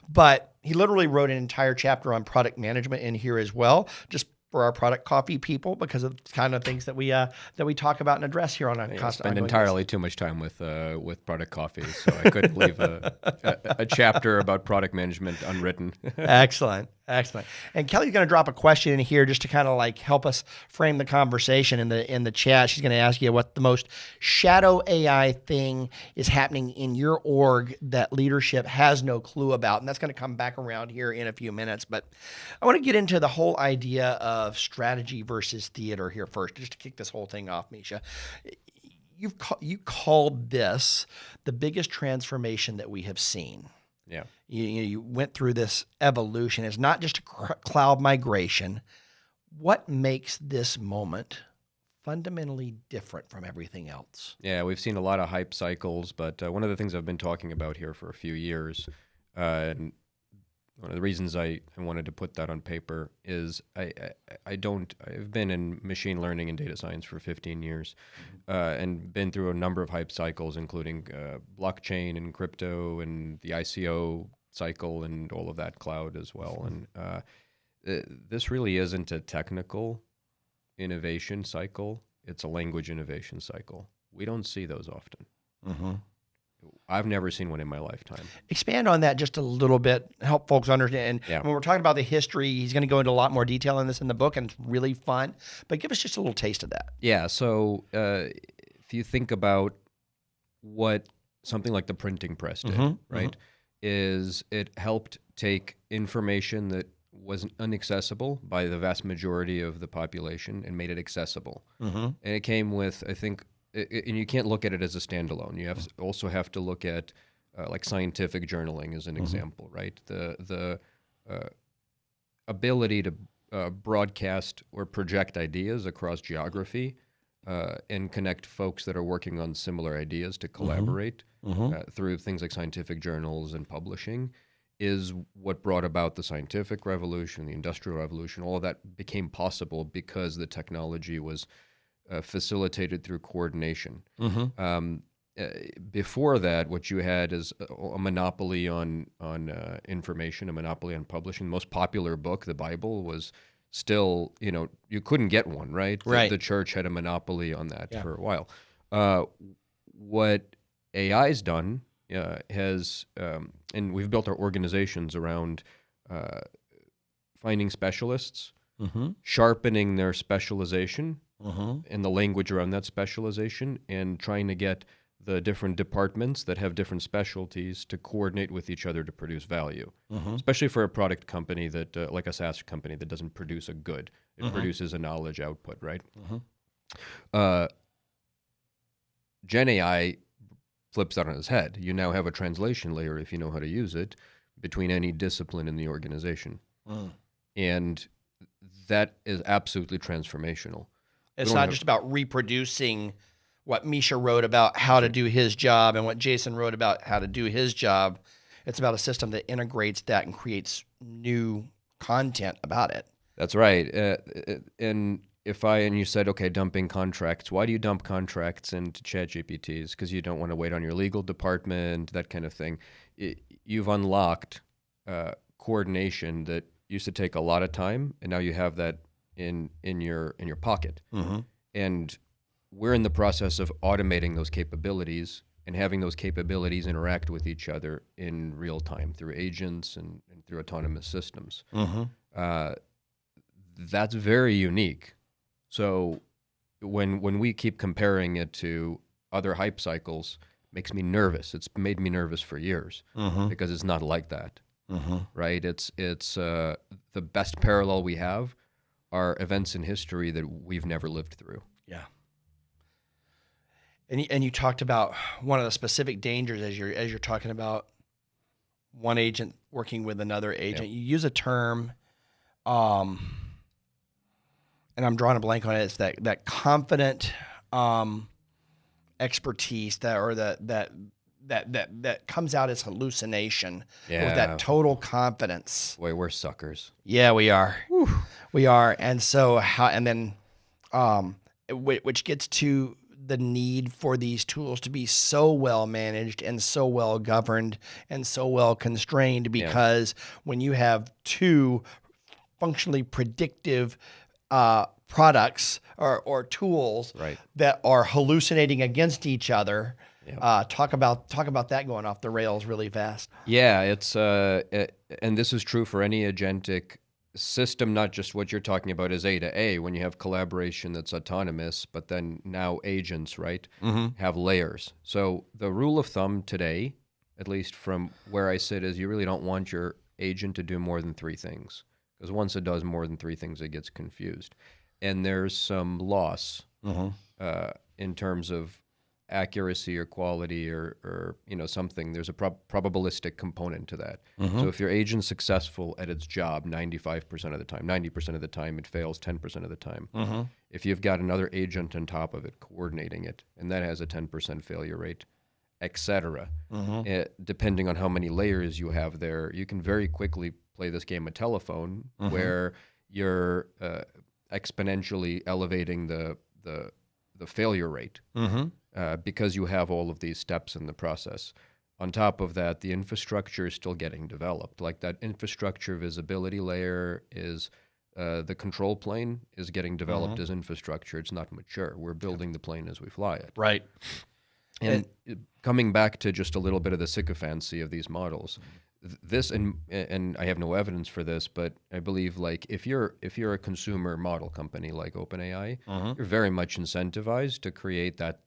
But he literally wrote an entire chapter on product management in here as well, just for our product coffee people, because of the kind of things that we talk about and address here on a constant. Spend entirely too much time with product coffee, so I couldn't leave a chapter about product management unwritten. Excellent. And Kelly's going to drop a question in here just to kind of like help us frame the conversation in the chat. She's going to ask you what the most shadow AI thing is happening in your org that leadership has no clue about. And that's going to come back around here in a few minutes. But I want to get into the whole idea of strategy versus theater here first, just to kick this whole thing off, Misha. You called this the biggest transformation that we have seen. Yeah. You went through this evolution. It's not just a cloud migration. What makes this moment fundamentally different from everything else? Yeah, we've seen a lot of hype cycles, but one of the things I've been talking about here for a few years, and one of the reasons I wanted to put that on paper is I've been in machine learning and data science for 15 years and been through a number of hype cycles, including blockchain and crypto and the ICO cycle and all of that, cloud as well. And this really isn't a technical innovation cycle. It's a language innovation cycle. We don't see those often. Mm-hmm. I've never seen one in my lifetime. Expand on that just a little bit, help folks understand. Yeah. When we're talking about the history, he's going to go into a lot more detail on this in the book, and it's really fun. But give us just a little taste of that. Yeah, so if you think about what something like the printing press did, right, is it helped take information that was inaccessible by the vast majority of the population and made it accessible. And it came with, I think, and you can't look at it as a standalone. You also have to look at like scientific journaling as an example, right? The ability to broadcast or project ideas across geography and connect folks that are working on similar ideas to collaborate through things like scientific journals and publishing is what brought about the scientific revolution, the industrial revolution. All of that became possible because the technology was facilitated through coordination. Before that, what you had is a monopoly on information, a monopoly on publishing. The most popular book, the Bible, was still, you couldn't get one, right? Right. The church had a monopoly on that for a while. What AI's done has, and we've built our organizations around finding specialists, sharpening their specialization, and the language around that specialization, and trying to get the different departments that have different specialties to coordinate with each other to produce value, especially for a product company that, like a SaaS company, that doesn't produce a good. It produces a knowledge output, right? Gen AI flips that on its head. You now have a translation layer, if you know how to use it, between any discipline in the organization. And that is absolutely transformational. It's not just about reproducing what Misha wrote about how to do his job and what Jason wrote about how to do his job. It's about a system that integrates that and creates new content about it. That's right. And you said, okay, dumping contracts. Why do you dump contracts into ChatGPTs? Because you don't want to wait on your legal department, that kind of thing. You've unlocked coordination that used to take a lot of time, and now you have that in your pocket. Mm-hmm. And we're in the process of automating those capabilities and having those capabilities interact with each other in real time through agents and through autonomous systems. Mm-hmm. That's very unique. So when we keep comparing it to other hype cycles, it makes me nervous. It's made me nervous for years because it's not like that, right? It's the best parallel we have are events in history that we've never lived through. Yeah. And you talked about one of the specific dangers as you're talking about one agent working with another agent. You use a term, and I'm drawing a blank on it. It's that confident expertise that comes out as hallucination with that total confidence. Boy, we're suckers. Yeah, we are. Whew. We are. And so which gets to the need for these tools to be so well managed and so well governed and so well constrained, because when you have two functionally predictive products or tools that are hallucinating against each other, talk about that going off the rails really fast. Yeah, it's and this is true for any agentic system, not just what you're talking about as A to A, when you have collaboration that's autonomous, but then now agents, right, have layers. So the rule of thumb today, at least from where I sit, is you really don't want your agent to do more than 3 things, because once it does more than 3 things, it gets confused. And there's some loss in terms of accuracy or quality or something. There's a probabilistic component to that. So if your agent's successful at its job 95% of the time, 90% of the time it fails 10% of the time. If you've got another agent on top of it coordinating it, and that has a 10% failure rate, etc. Depending on how many layers you have there, you can very quickly play this game of telephone where you're exponentially elevating the failure rate. Because you have all of these steps in the process. On top of that, the infrastructure is still getting developed. Like that infrastructure visibility layer is, the control plane is getting developed as infrastructure. It's not mature. We're building the plane as we fly it. Right. And coming back to just a little bit of the sycophancy of these models, this, and I have no evidence for this, but I believe like if you're a consumer model company like OpenAI, you're very much incentivized to create that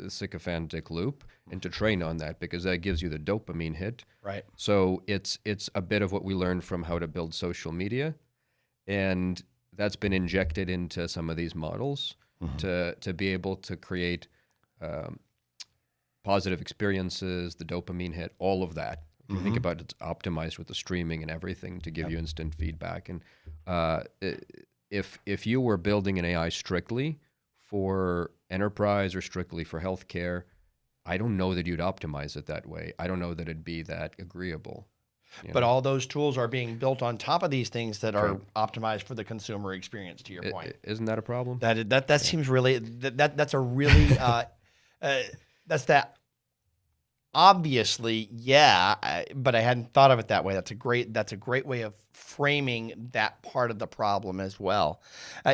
sycophantic loop and to train on that, because that gives you the dopamine hit. Right. So it's a bit of what we learned from how to build social media, and that's been injected into some of these models to be able to create positive experiences, the dopamine hit, all of that. If you think about it, it's optimized with the streaming and everything to give you instant feedback. And if you were building an AI strictly for enterprise or strictly for healthcare, I don't know that you'd optimize it that way. I don't know that it'd be that agreeable. But all those tools are being built on top of these things that are optimized for the consumer experience, to your point. Isn't that a problem? That seems really, that's a really, that's that. Obviously, but I hadn't thought of it that way. That's a great way of framing that part of the problem as well.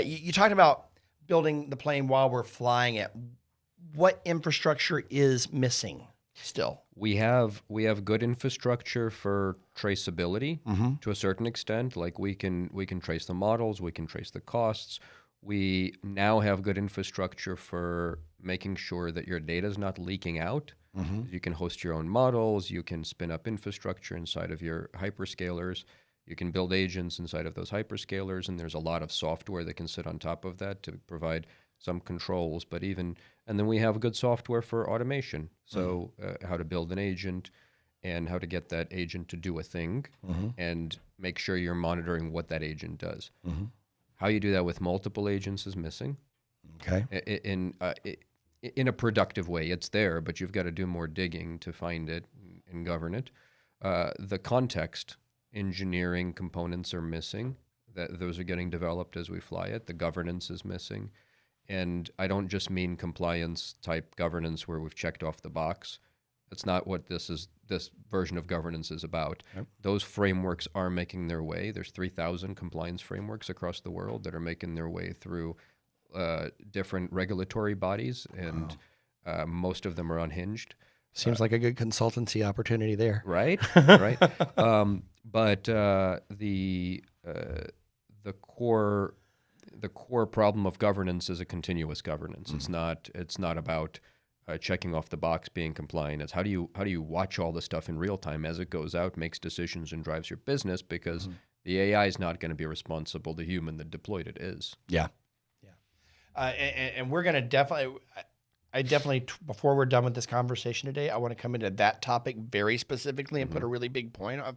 You talked about building the plane while we're flying it. What infrastructure is missing still? We have good infrastructure for traceability to a certain extent. Like we can trace the models, we can trace the costs. We now have good infrastructure for making sure that your data is not leaking out. You can host your own models. You can spin up infrastructure inside of your hyperscalers. You can build agents inside of those hyperscalers, and there's a lot of software that can sit on top of that to provide some controls. And then we have good software for automation. So how to build an agent and how to get that agent to do a thing and make sure you're monitoring what that agent does. How you do that with multiple agents is missing. Okay. In a productive way. It's there, but you've got to do more digging to find it and govern it. The context engineering components are missing. Those are getting developed as we fly it. The governance is missing. And I don't just mean compliance type governance where we've checked off the box. That's not what this version of governance is about. Yep. Those frameworks are making their way. There's 3,000 compliance frameworks across the world that are making their way through different regulatory bodies, and most of them are unhinged. Seems like a good consultancy opportunity there. Right, right. But the core problem of governance is a continuous governance. It's not about checking off the box, being compliant. It's how do you watch all the stuff in real time as it goes out, makes decisions, and drives your business, because the AI is not going to be responsible. The human that deployed it is. Yeah. And we're going to definitely, before we're done with this conversation today, I want to come into that topic very specifically and put a really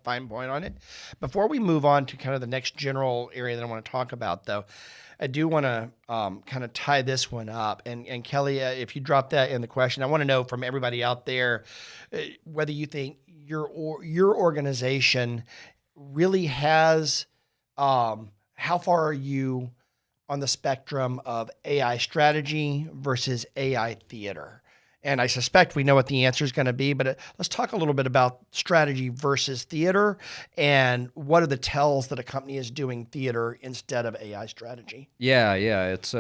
fine point on it. Before we move on to kind of the next general area that I want to talk about, though, I do want to kind of tie this one up. And Kelly, if you drop that in the question, I want to know from everybody out there whether you think your organization really has, how far are you on the spectrum of AI strategy versus AI theater? And I suspect we know what the answer is going to be, but let's talk a little bit about strategy versus theater, and what are the tells that a company is doing theater instead of AI strategy? Yeah. It's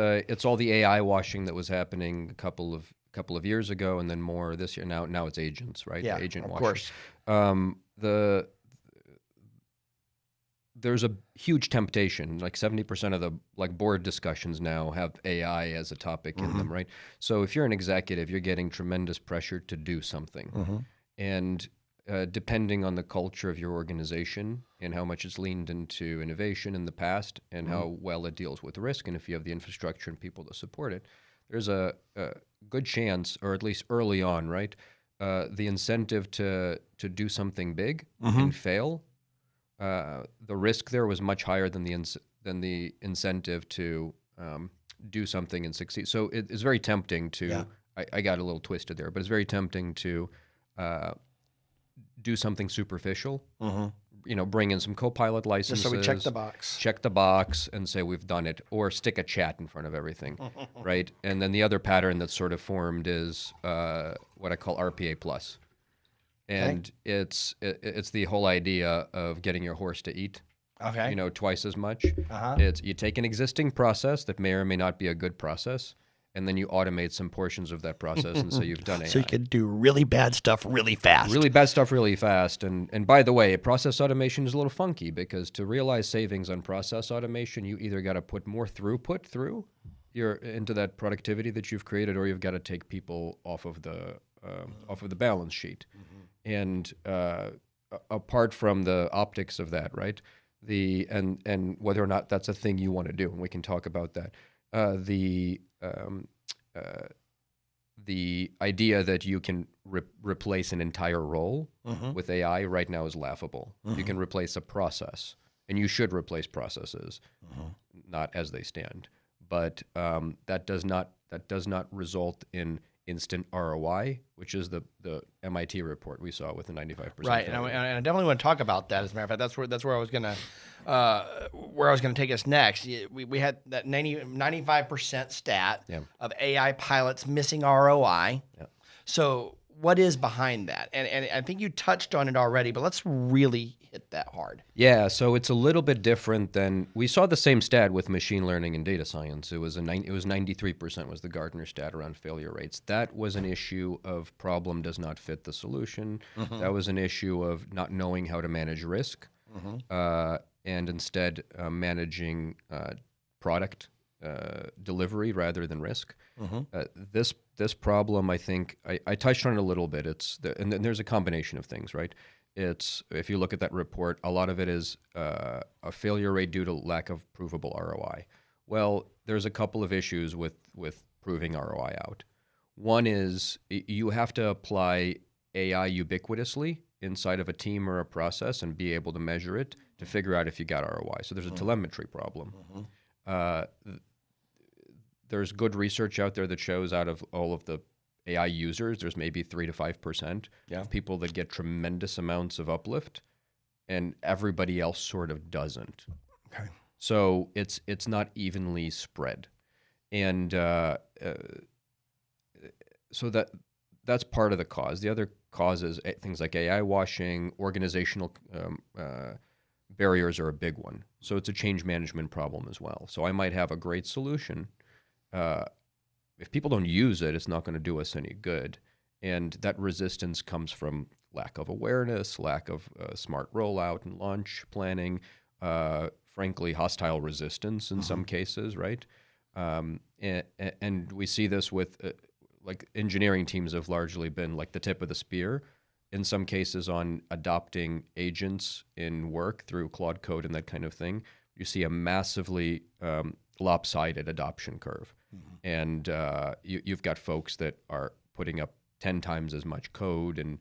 all the AI washing that was happening a couple of years ago, and then more this year. Now it's agents, right? Yeah, Agent of washing. course. There's a huge temptation. Like 70% of the board discussions now have AI as a topic in them, right? So if you're an executive, you're getting tremendous pressure to do something. And depending on the culture of your organization and how much it's leaned into innovation in the past and how well it deals with risk, and if you have the infrastructure and people to support it, there's a good chance, or at least early on, right? The incentive to do something big and fail, the risk there was much higher than the incentive to do something and succeed. So it's very tempting to. Yeah. I got a little twisted there, but it's very tempting to do something superficial. Bring in some Copilot licenses. Just so we check the box. Check the box and say we've done it, or stick a chat in front of everything, right? And then the other pattern that's sort of formed is what I call RPA plus. And it's the whole idea of getting your horse to eat, twice as much. It's you take an existing process that may or may not be a good process, and then you automate some portions of that process, and so you've done AI. So you can do really bad stuff really fast. Really bad stuff really fast. And by the way, process automation is a little funky, because to realize savings on process automation, you either got to put more throughput into that productivity that you've created, or you've got to take people off of the balance sheet. And apart from the optics of that, right? And whether or not that's a thing you want to do, and we can talk about that. The idea that you can replace an entire role with AI right now is laughable. You can replace a process, and you should replace processes, not as they stand. But that does not result in instant ROI, which is the MIT report we saw with the 95%. Right, and I definitely want to talk about that. As a matter of fact, that's where I was gonna take us next. We had that 95% stat of AI pilots missing ROI. Yeah. So what is behind that? And I think you touched on it already, but let's really hit that hard. Yeah, so it's a little bit different than we saw the same stat with machine learning and data science. It was 93% was the Gartner stat around failure rates. That was an issue of problem does not fit the solution. That was an issue of not knowing how to manage risk, and instead managing product delivery rather than risk. This problem, I think, I touched on it a little bit. And there's a combination of things, right? If you look at that report, a lot of it is a failure rate due to lack of provable ROI. Well, there's a couple of issues with proving ROI out. One is you have to apply AI ubiquitously inside of a team or a process and be able to measure it to figure out if you got ROI. So there's a telemetry problem. There's good research out there that shows out of all of the AI users, there's maybe 3 to 5% of people that get tremendous amounts of uplift, and everybody else sort of doesn't. Okay. So it's not evenly spread, and so that's part of the cause. The other cause is things like AI washing, organizational barriers are a big one. So it's a change management problem as well. So I might have a great solution. If people don't use it, it's not going to do us any good. And that resistance comes from lack of awareness, lack of smart rollout and launch planning, frankly, hostile resistance in some cases, right? And we see this with like engineering teams have largely been like the tip of the spear in some cases on adopting agents in work through Claude Code and that kind of thing. You see a massively lopsided adoption curve. And you've got folks that are putting up 10 times as much code and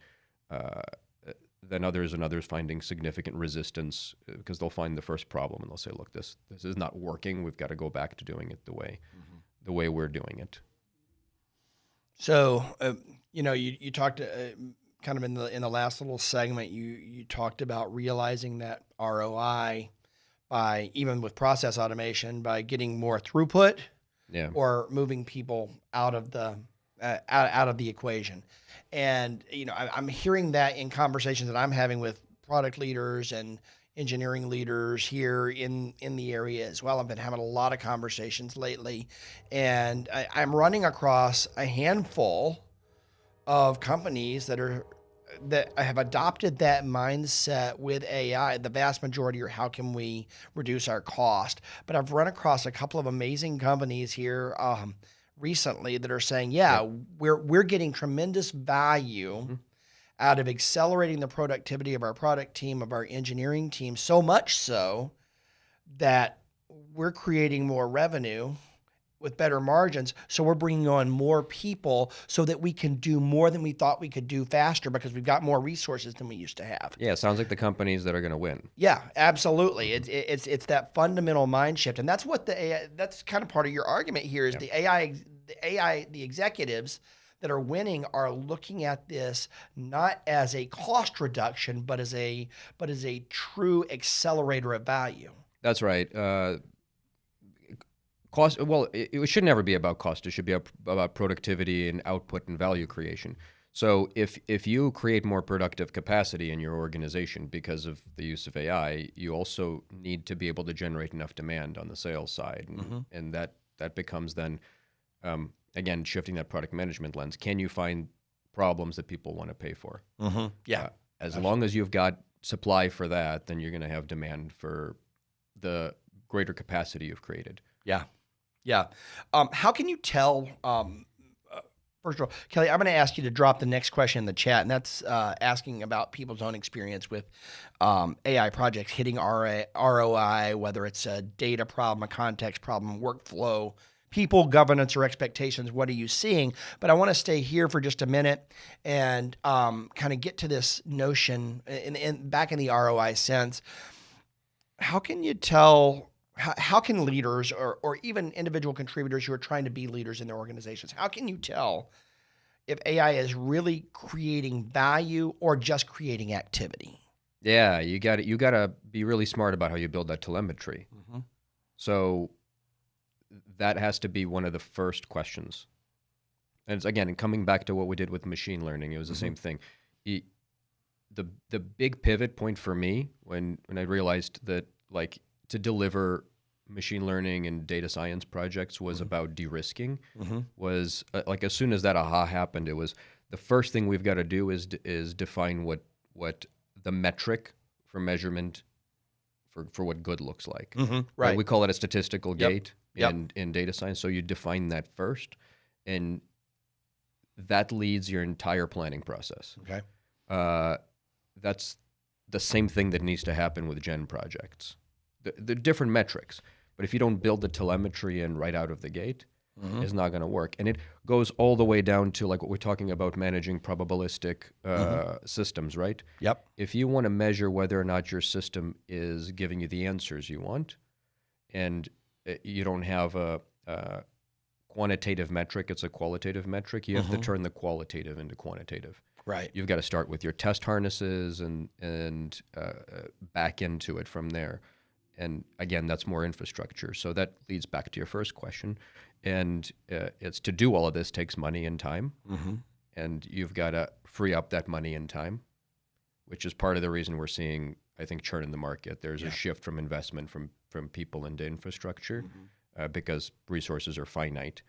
than others, and others finding significant resistance because they'll find the first problem and they'll say, look, this is not working. We've got to go back to doing it the way we're doing it. So, you talked kind of in the last little segment, you talked about realizing that ROI by, even with process automation, by getting more throughput or moving people out of the equation. And, I'm hearing that in conversations that I'm having with product leaders and engineering leaders here in the area as well. I've been having a lot of conversations lately, and I'm running across a handful of companies that have adopted that mindset with AI. The vast majority are, how can we reduce our cost? But I've run across a couple of amazing companies here recently that are saying, we're getting tremendous value out of accelerating the productivity of our product team, of our engineering team, so much so that we're creating more revenue with better margins. So we're bringing on more people so that we can do more than we thought we could do faster because we've got more resources than we used to have. Yeah, it sounds like the companies that are going to win. Yeah, absolutely. It's that fundamental mind shift, and that's what the AI. That's kind of part of your argument here is the the executives that are winning are looking at this not as a cost reduction, but as a true accelerator of value. That's right. Cost. Well, it should never be about cost. It should be about productivity and output and value creation. So if you create more productive capacity in your organization because of the use of AI, you also need to be able to generate enough demand on the sales side, and that becomes then. Again, shifting that product management lens, can you find problems that people want to pay for? As long as you've got supply for that, then you're going to have demand for the greater capacity you've created. Yeah. How can you tell? First of all, Kelly, I'm going to ask you to drop the next question in the chat, and that's asking about people's own experience with AI projects hitting ROI, whether it's a data problem, a context problem, workflow, people, governance, or expectations. What are you seeing? But I want to stay here for just a minute and kind of get to this notion back in the ROI sense. How can you tell? How can leaders or even individual contributors who are trying to be leaders in their organizations, how can you tell if AI is really creating value or just creating activity? Yeah, you got to be really smart about how you build that telemetry. So that has to be one of the first questions. And it's, again, coming back to what we did with machine learning, it was the same thing. The big pivot point for me when I realized that, like, to deliver machine learning and data science projects was about de-risking, was like as soon as that aha happened, it was the first thing we've got to do is define what the metric for measurement for what good looks like. Right. We call it a statistical gate in data science. So you define that first, and that leads your entire planning process. Okay. That's the same thing that needs to happen with gen projects. The different metrics, but if you don't build the telemetry in right out of the gate, it's not going to work. And it goes all the way down to like what we're talking about, managing probabilistic systems, right? Yep. If you want to measure whether or not your system is giving you the answers you want, and you don't have a quantitative metric, it's a qualitative metric. You have to turn the qualitative into quantitative. Right. You've got to start with your test harnesses and back into it from there. And again, that's more infrastructure. So that leads back to your first question. And it's to do all of this takes money and time. And you've got to free up that money and time, which is part of the reason we're seeing, I think, churn in the market. There's a shift from investment from people into infrastructure because resources are finite.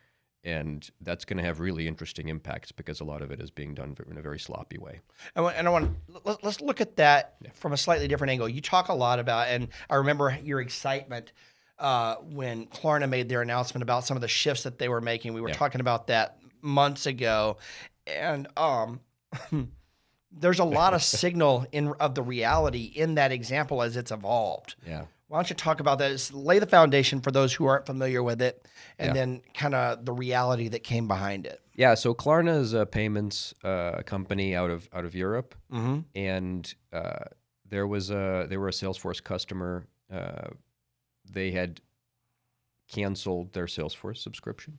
And that's going to have really interesting impacts because a lot of it is being done in a very sloppy way. Let's look at that from a slightly different angle. You talk a lot about, and I remember your excitement when Klarna made their announcement about some of the shifts that they were making. We were talking about that months ago, and there's a lot of signal of the reality in that example as it's evolved. Yeah. Why don't you talk about that? Just lay the foundation for those who aren't familiar with it, and then kind of the reality that came behind it. Yeah, so Klarna is a payments company out of Europe, and they were a Salesforce customer. They had canceled their Salesforce subscription.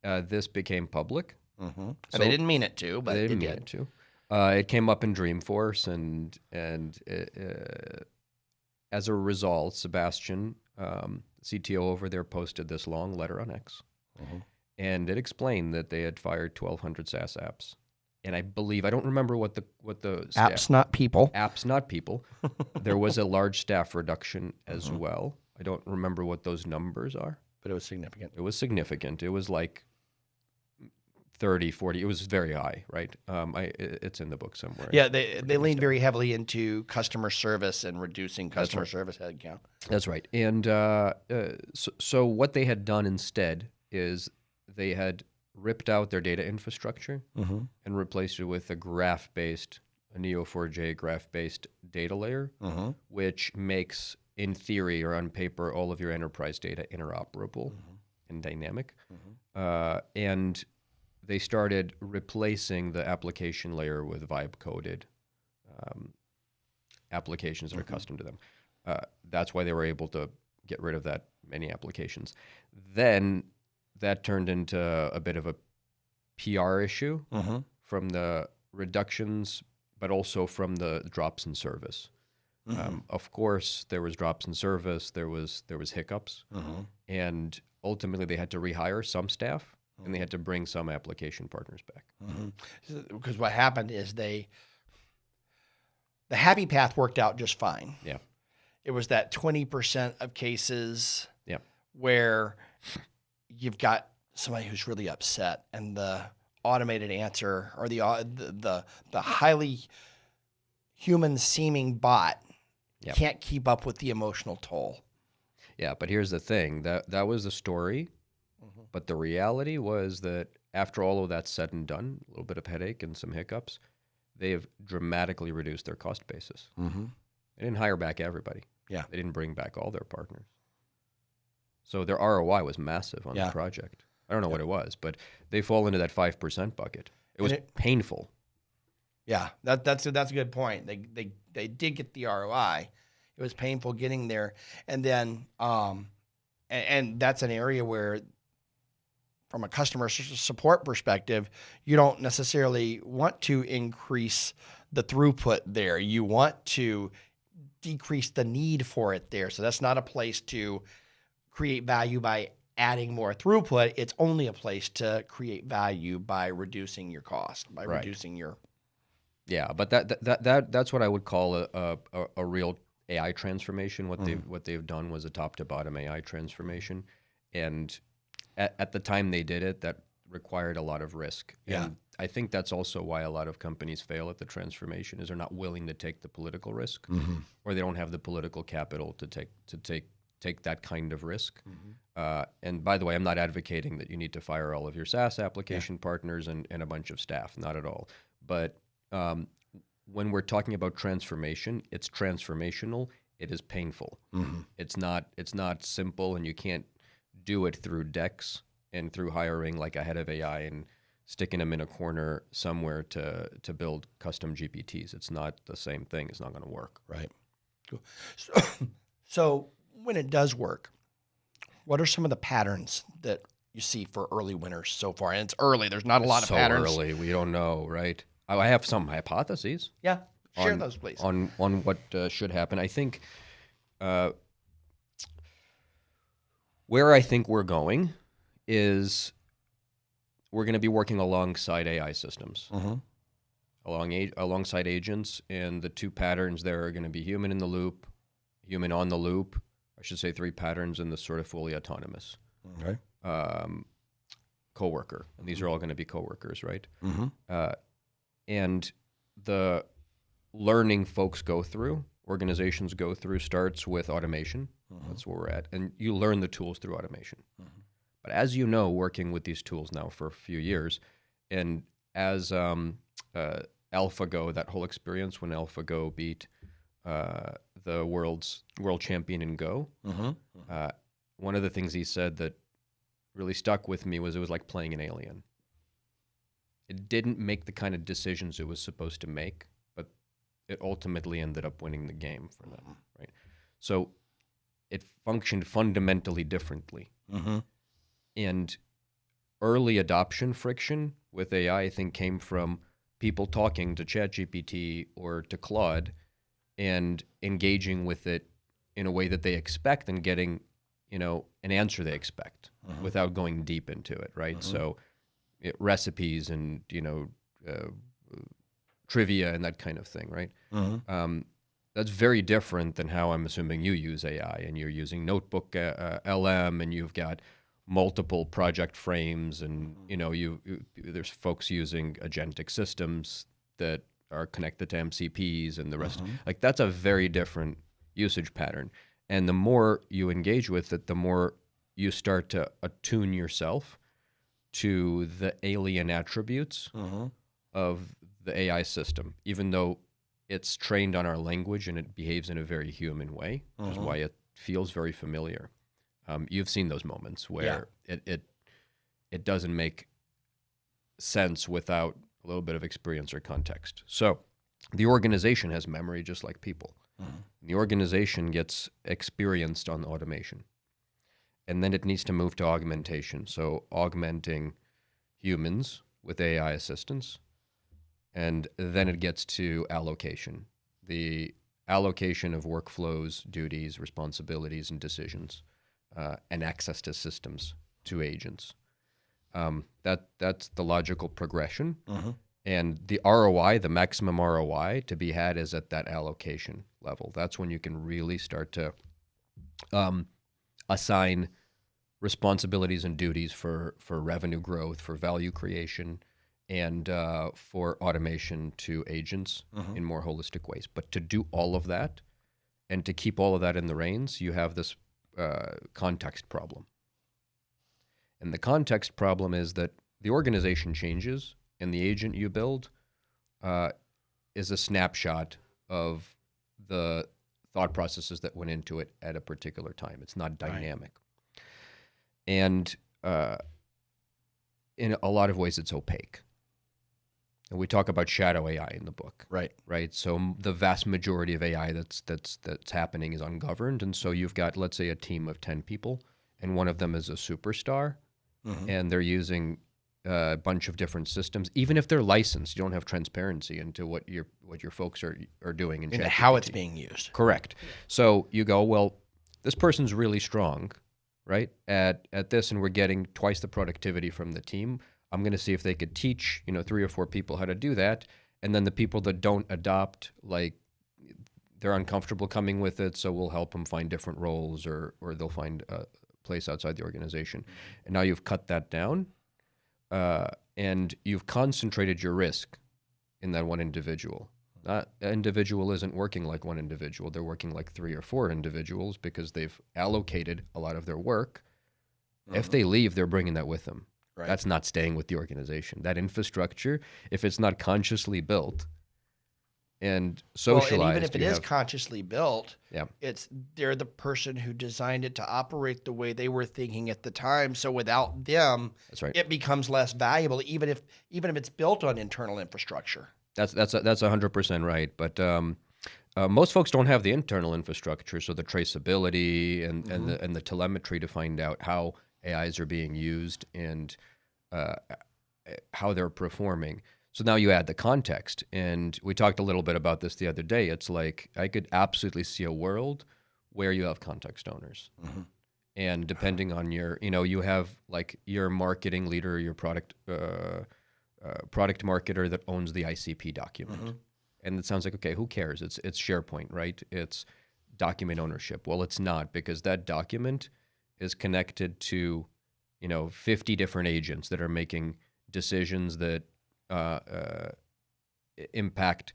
This became public, and they didn't mean it to, but they didn't it mean did. it to. It came up in Dreamforce, and as a result, Sebastian, CTO over there, posted this long letter on X, and it explained that they had fired 1,200 SaaS apps. And I don't remember what the Apps, not people. Apps, not people. There was a large staff reduction as well. I don't remember what those numbers are. But it was significant. It was significant. It was like 30, 40. It was very high, right? It's in the book somewhere. Yeah, they leaned very heavily into customer service and reducing customer service headcount. That's right. And so what they had done instead is they had ripped out their data infrastructure and replaced it with a Neo4j graph-based data layer, which makes, in theory or on paper, all of your enterprise data interoperable and dynamic. And they started replacing the application layer with vibe-coded applications that are custom to them. That's why they were able to get rid of that many applications. Then that turned into a bit of a PR issue from the reductions, but also from the drops in service. Of course, there was drops in service. There was hiccups, and ultimately they had to rehire some staff. And they had to bring some application partners back. Because what happened is the happy path worked out just fine. Yeah. It was that 20% of cases where you've got somebody who's really upset, and the automated answer or the highly human-seeming bot can't keep up with the emotional toll. Yeah, but here's the thing. That was the story. But the reality was that after all of that's said and done, a little bit of headache and some hiccups, they have dramatically reduced their cost basis. They didn't hire back everybody. Yeah. They didn't bring back all their partners. So their ROI was massive on the project. I don't know what it was, but they fall into that 5% bucket. It was painful. Yeah, that's a good point. They did get the ROI. It was painful getting there, and then and that's an area where, from a customer support perspective, you don't necessarily want to increase the throughput there. You want to decrease the need for it there. So that's not a place to create value by adding more throughput. It's only a place to create value by reducing your cost, by reducing your... Yeah, but that's what I would call a real AI transformation. What they've done was a top to bottom AI transformation, and at the time they did it, that required a lot of risk. Yeah. And I think that's also why a lot of companies fail at the transformation, is they're not willing to take the political risk, or they don't have the political capital to take that kind of risk. And by the way, I'm not advocating that you need to fire all of your SaaS application partners and a bunch of staff, not at all. But when we're talking about transformation, it's transformational. It is painful. It's not simple, and you can't do it through decks and through hiring like a head of AI and sticking them in a corner somewhere to build custom GPTs. It's not the same thing. It's not going to work. Right. Cool. So when it does work, what are some of the patterns that you see for early winners so far? And it's early. There's not a lot of So patterns. early, we don't know, right? I have some hypotheses. Yeah, share on, those, please. On what should happen. I think where I think we're going is we're going to be working alongside AI systems, alongside agents, and the two patterns there are going to be human in the loop, human on the loop. I should say 3 patterns, and the sort of fully autonomous coworker. And these are all going to be coworkers, right? And the learning folks go through, organizations go through, starts with automation. That's where we're at. And you learn the tools through automation. But as you know, working with these tools now for a few years, and as AlphaGo, that whole experience when AlphaGo beat the world champion in Go, one of the things he said that really stuck with me was it was like playing an alien. It didn't make the kind of decisions it was supposed to make, but it ultimately ended up winning the game for them, right? So it functioned fundamentally differently. And early adoption friction with AI, I think, came from people talking to ChatGPT or to Claude and engaging with it in a way that they expect and getting, an answer they expect without going deep into it, right? So recipes and, trivia and that kind of thing, right? That's very different than how I'm assuming you use AI, and you're using Notebook LM, and you've got multiple project frames, and there's folks using agentic systems that are connected to MCPs and the rest. Like, that's a very different usage pattern. And the more you engage with it, the more you start to attune yourself to the alien attributes of the AI system, even though it's trained on our language and it behaves in a very human way, which is why it feels very familiar. You've seen those moments where it doesn't make sense without a little bit of experience or context. So the organization has memory just like people. The organization gets experienced on automation. And then it needs to move to augmentation. So augmenting humans with AI assistance. And then it gets to allocation. The allocation of workflows, duties, responsibilities, and decisions, and access to systems, to agents. That's the logical progression. And the ROI, the maximum ROI to be had, is at that allocation level. That's when you can really start to assign responsibilities and duties for revenue growth, for value creation, and for automation to agents in more holistic ways. But to do all of that and to keep all of that in the reins, you have this context problem. And the context problem is that the organization changes, and the agent you build is a snapshot of the thought processes that went into it at a particular time. It's not dynamic. And in a lot of ways, it's opaque. And we talk about shadow AI in the book. Right. So the vast majority of AI that's happening is ungoverned. And so you've got, let's say, a team of 10 people, and one of them is a superstar, and they're using a bunch of different systems. Even if they're licensed, you don't have transparency into what your folks are doing in into how it's being used. Correct. So you go, well, this person's really strong, right, at this, and we're getting twice the productivity from the team. I'm going to see if they could teach, 3 or 4 people how to do that. And then the people that don't adopt, like, they're uncomfortable coming with it, so we'll help them find different roles, or they'll find a place outside the organization. And now you've cut that down, and you've concentrated your risk in that one individual. That individual isn't working like one individual. They're working like 3 or 4 individuals because they've allocated a lot of their work. If they leave, they're bringing that with them. Right. That's not staying with the organization. That infrastructure, if it's not consciously built and socialized, and even if it is consciously built, Yeah. they're the person who designed it to operate the way they were thinking at the time. So without them, That's right. it becomes less valuable, even if it's built on internal infrastructure. That's 100% right. But most folks don't have the internal infrastructure, so the traceability and the telemetry to find out how AIs are being used and how they're performing. So now you add the context, and we talked a little bit about this the other day. It's like I could absolutely see a world where you have context owners. And depending on your, you have like your marketing leader, your product marketer that owns the ICP document. And it sounds like, okay, who cares? It's SharePoint, right? It's document ownership. Well, it's not, because that document is connected to, 50 different agents that are making decisions that impact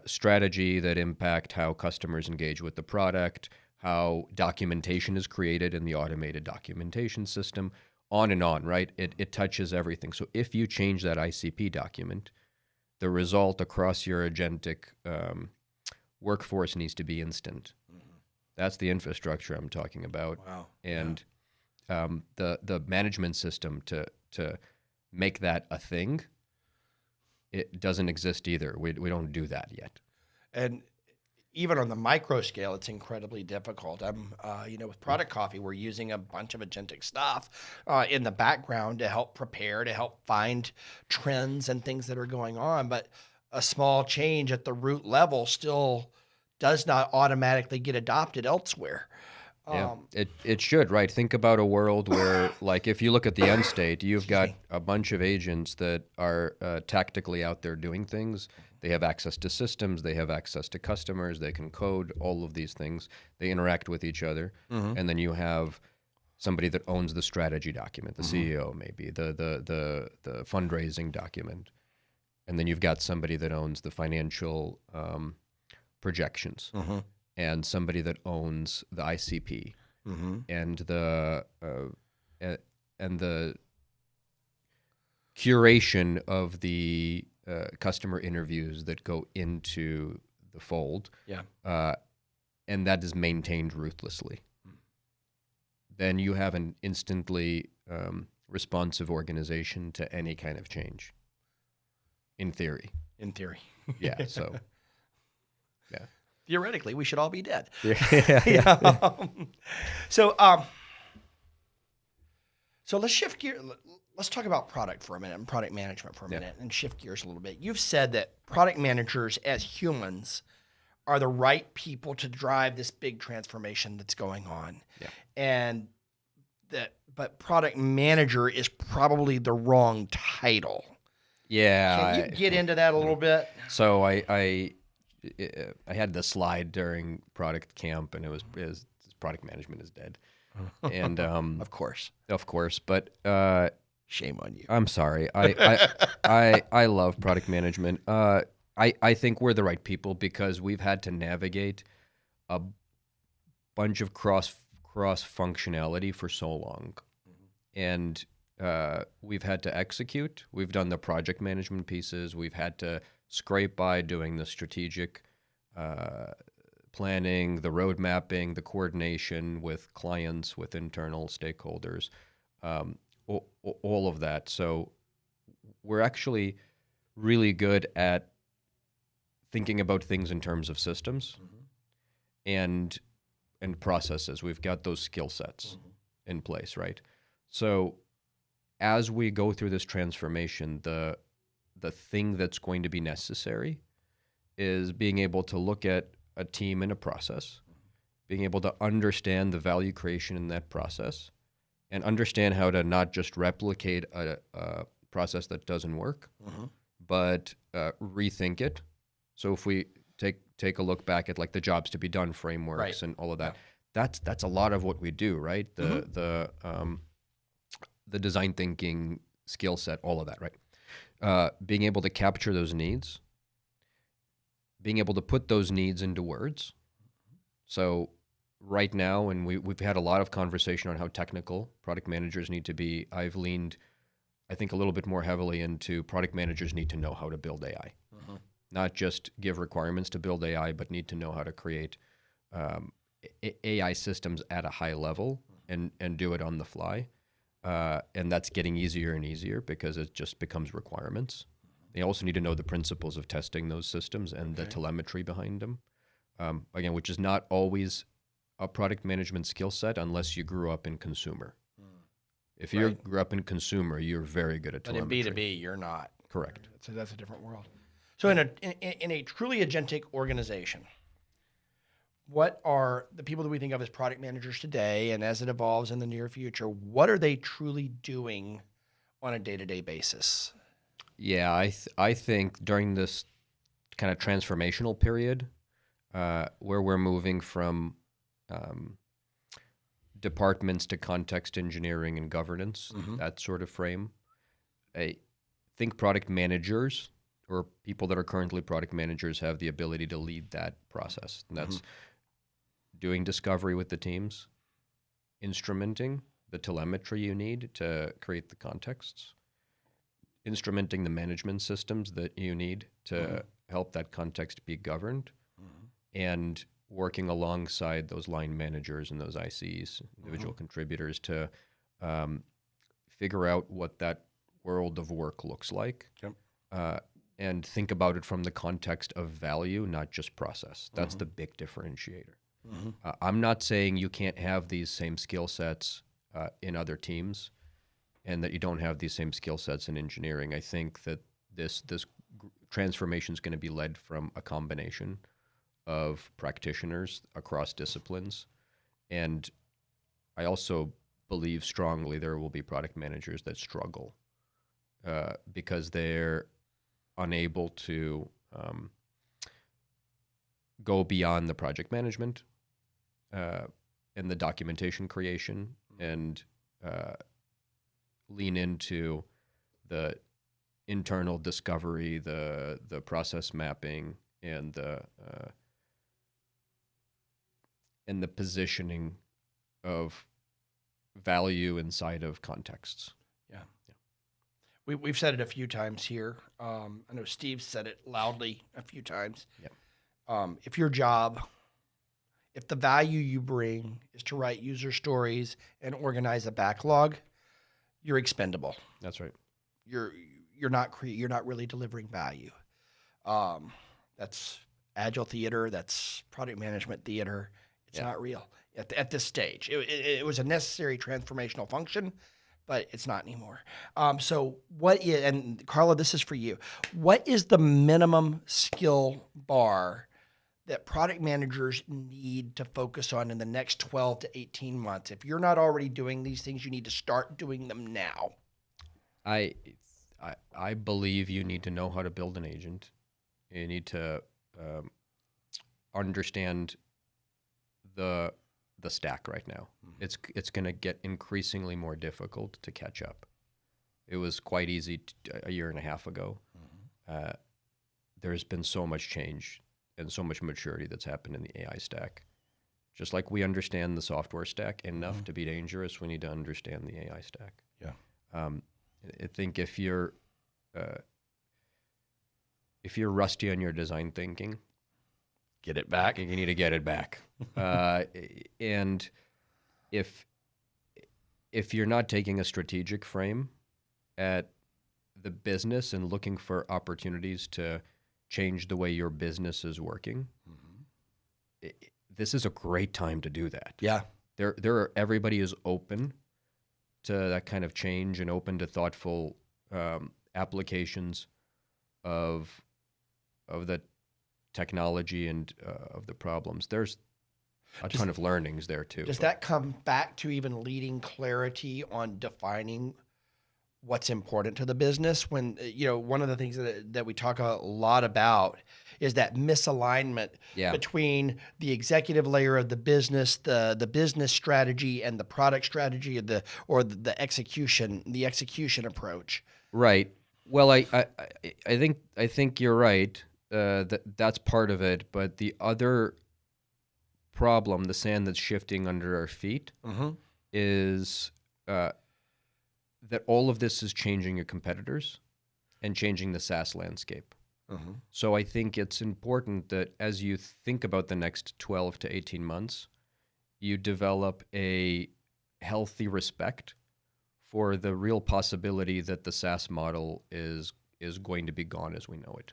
strategy, that impact how customers engage with the product, how documentation is created in the automated documentation system, on and on, right? It touches everything. So if you change that ICP document, the result across your agentic workforce needs to be instant. That's the infrastructure I'm talking about. Wow. And the management system to make that a thing, it doesn't exist either. We don't do that yet. And even on the micro scale, it's incredibly difficult. I'm, with Product Coffee, we're using a bunch of agentic stuff in the background to help prepare, to help find trends and things that are going on. But a small change at the root level still does not automatically get adopted elsewhere. Yeah, it should, right? Think about a world where, like, if you look at the end state, you've got a bunch of agents that are tactically out there doing things. They have access to systems. They have access to customers. They can code all of these things. They interact with each other. And then you have somebody that owns the strategy document, the CEO maybe, the fundraising document. And then you've got somebody that owns the financial projections. And somebody that owns the ICP and the curation of the customer interviews that go into the fold. And that is maintained ruthlessly. Then you have an instantly responsive organization to any kind of change. In theory. Yeah. So. Yeah. Theoretically, we should all be dead. So let's shift gear. Let's talk about product for a minute and product management for a minute and shift gears a little bit. You've said that product managers as humans are the right people to drive this big transformation that's going on. But product manager is probably the wrong title. Yeah. Can you get into that a little bit? So I had the slide during product camp, and it was product management is dead. And of course, but shame on you. I'm sorry. I love product management. I think we're the right people because we've had to navigate a bunch of cross functionality for so long, and we've had to execute. We've done the project management pieces. We've had to scrape by doing the strategic planning, the road mapping, the coordination with clients, with internal stakeholders, all of that. So we're actually really good at thinking about things in terms of systems and processes. We've got those skill sets in place, right? So as we go through this transformation, the thing that's going to be necessary is being able to look at a team and a process, being able to understand the value creation in that process, and understand how to not just replicate a process that doesn't work, but rethink it. So if we take a look back at like the jobs to be done frameworks and all of that, that's a lot of what we do, right? The design thinking skill set, all of that, right? Being able to capture those needs, being able to put those needs into words. So right now, and we've had a lot of conversation on how technical product managers need to be. I've leaned, I think, a little bit more heavily into product managers need to know how to build AI. Not just give requirements to build AI, but need to know how to create AI systems at a high level and do it on the fly. And that's getting easier and easier because it just becomes requirements. They also need to know the principles of testing those systems and the telemetry behind them. Again, which is not always a product management skill set unless you grew up in consumer. If you grew up in consumer, you're very good at But in telemetry. B2B, you're not. Correct. So that's a different world. So in a truly agentic organization, what are the people that we think of as product managers today, and as it evolves in the near future, what are they truly doing on a day-to-day basis? Yeah, I think during this kind of transformational period, where we're moving from departments to context engineering and governance, that sort of frame, I think product managers or people that are currently product managers have the ability to lead that process. And that's doing discovery with the teams, instrumenting the telemetry you need to create the contexts, instrumenting the management systems that you need to help that context be governed, and working alongside those line managers and those ICs, individual contributors, to figure out what that world of work looks like, and think about it from the context of value, not just process. That's the big differentiator. I'm not saying you can't have these same skill sets in other teams and that you don't have these same skill sets in engineering. I think that this transformation is going to be led from a combination of practitioners across disciplines. And I also believe strongly there will be product managers that struggle because they're unable to go beyond the project management and the documentation creation and lean into the internal discovery, the process mapping, and the positioning of value inside of contexts. We've said it a few times here. I know Steve said it loudly a few times. If your job, if the value you bring is to write user stories and organize a backlog, you're expendable. That's right. You're not really delivering value. That's agile theater. That's product management theater. It's not real at this stage. It was a necessary transformational function, but it's not anymore. So what is, and Carla, this is for you. What is the minimum skill bar that product managers need to focus on in the next 12 to 18 months? If you're not already doing these things, you need to start doing them now. I believe you need to know how to build an agent. You need to understand the stack right now. It's going to get increasingly more difficult to catch up. It was quite easy a year and a half ago. There's been so much change and so much maturity that's happened in the AI stack. Just like we understand the software stack enough to be dangerous, we need to understand the AI stack. I think if you're rusty on your design thinking, get it back. You need to get it back. And if you're not taking a strategic frame at the business and looking for opportunities to change the way your business is working, this is a great time to do that. Everybody is open to that kind of change and open to thoughtful applications of the technology and of the problems. There's a ton of learnings there too. Does that come back to even leading clarity on defining what's important to the business? When, one of the things that we talk a lot about is that misalignment between the executive layer of the business, the business strategy, and the product strategy, or the execution approach. Right. Well, I think you're right. That's part of it, but the other problem, the sand that's shifting under our feet, is that all of this is changing your competitors and changing the SaaS landscape. So I think it's important that as you think about the next 12 to 18 months, you develop a healthy respect for the real possibility that the SaaS model is going to be gone as we know it.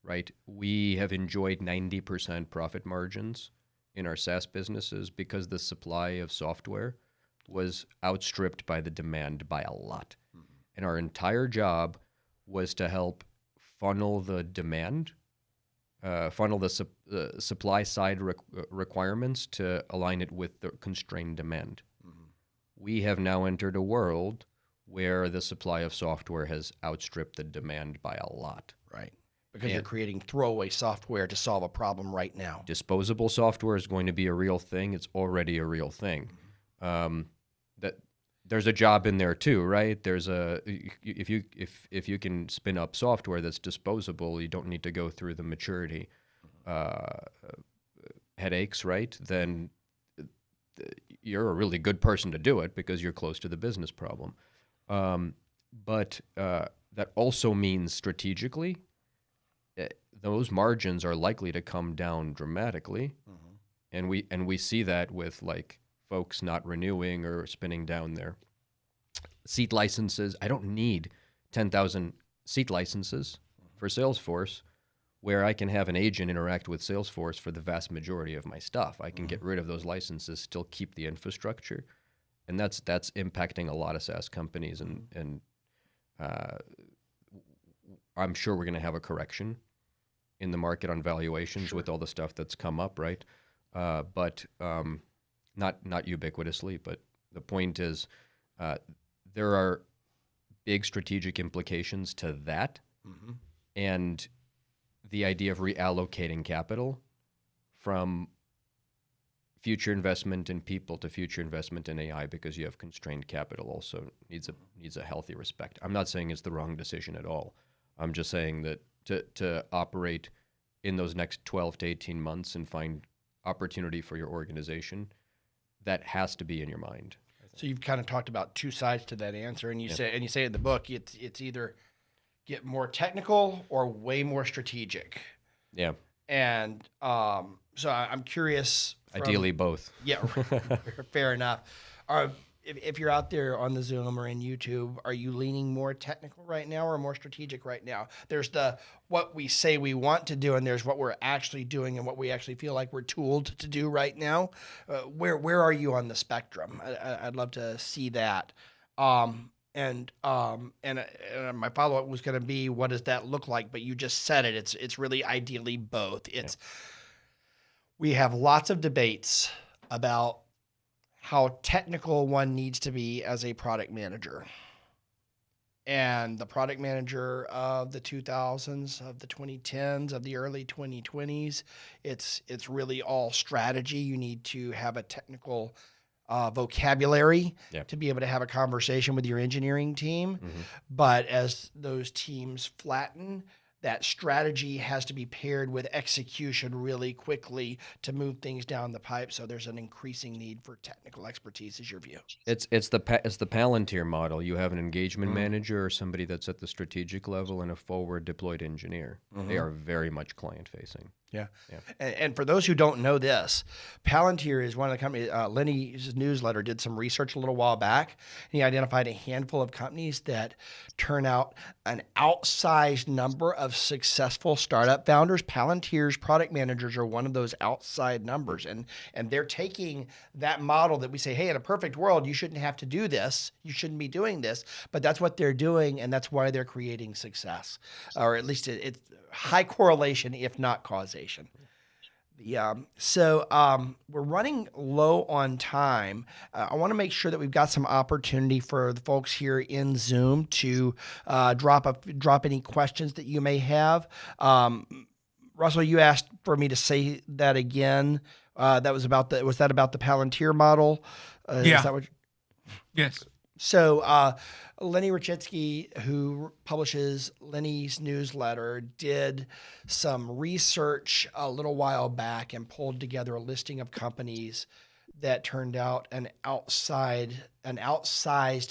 Right? We have enjoyed 90% profit margins in our SaaS businesses because the supply of software was outstripped by the demand by a lot. And our entire job was to help funnel the demand, funnel the supply side requirements to align it with the constrained demand. We have now entered a world where the supply of software has outstripped the demand by a lot. Right. Because you're creating throwaway software to solve a problem right now. Disposable software is going to be a real thing. It's already a real thing. That there's a job in there too, right? There's if you can spin up software that's disposable, you don't need to go through the maturity headaches, right? Then you're a really good person to do it because you're close to the business problem. But that also means strategically, those margins are likely to come down dramatically, and we see that with like folks not renewing or spinning down their seat licenses. I don't need 10,000 seat licenses for Salesforce, where I can have an agent interact with Salesforce for the vast majority of my stuff. I can get rid of those licenses, still keep the infrastructure, and that's impacting a lot of SaaS companies, and I'm sure we're going to have a correction in the market on valuations with all the stuff that's come up, right? But not ubiquitously. But the point is, there are big strategic implications to that, and the idea of reallocating capital from future investment in people to future investment in AI because you have constrained capital also needs a healthy respect. I'm not saying it's the wrong decision at all. I'm just saying that to operate in those next 12 to 18 months and find opportunity for your organization, that has to be in your mind. So you've kind of talked about two sides to that answer, and you say in the book it's either get more technical or way more strategic. Yeah. And so I'm curious. Ideally, both. Yeah, fair enough. If you're out there on the Zoom or in YouTube, are you leaning more technical right now or more strategic right now? There's what we say we want to do, and there's what we're actually doing and what we actually feel like we're tooled to do right now. Where are you on the spectrum? I'd love to see that. And my follow-up was going to be, what does that look like? But you just said it. It's really ideally both. We have lots of debates about how technical one needs to be as a product manager. And the product manager of the 2000s, of the 2010s, of the early 2020s, it's really all strategy. You need to have a technical vocabulary to be able to have a conversation with your engineering team. But as those teams flatten, that strategy has to be paired with execution really quickly to move things down the pipe. So there's an increasing need for technical expertise, is your view? It's the Palantir model. You have an engagement manager or somebody that's at the strategic level and a forward deployed engineer. They are very much client facing. Yeah. And for those who don't know this, Palantir is one of the companies, Lenny's newsletter did some research a little while back, and he identified a handful of companies that turn out an outsized number of successful startup founders. Palantir's product managers are one of those outside numbers, and they're taking that model that we say, hey, in a perfect world, you shouldn't have to do this, you shouldn't be doing this, but that's what they're doing, and that's why they're creating success, or at least it's high correlation, if not causation. So we're running low on time. I want to make sure that we've got some opportunity for the folks here in Zoom to drop any questions that you may have. Russell, you asked for me to say that again. Was that about the Palantir model? Yeah. Is that what Yes. So Lenny Rachitsky, who publishes Lenny's newsletter, did some research a little while back and pulled together a listing of companies that turned out an outsized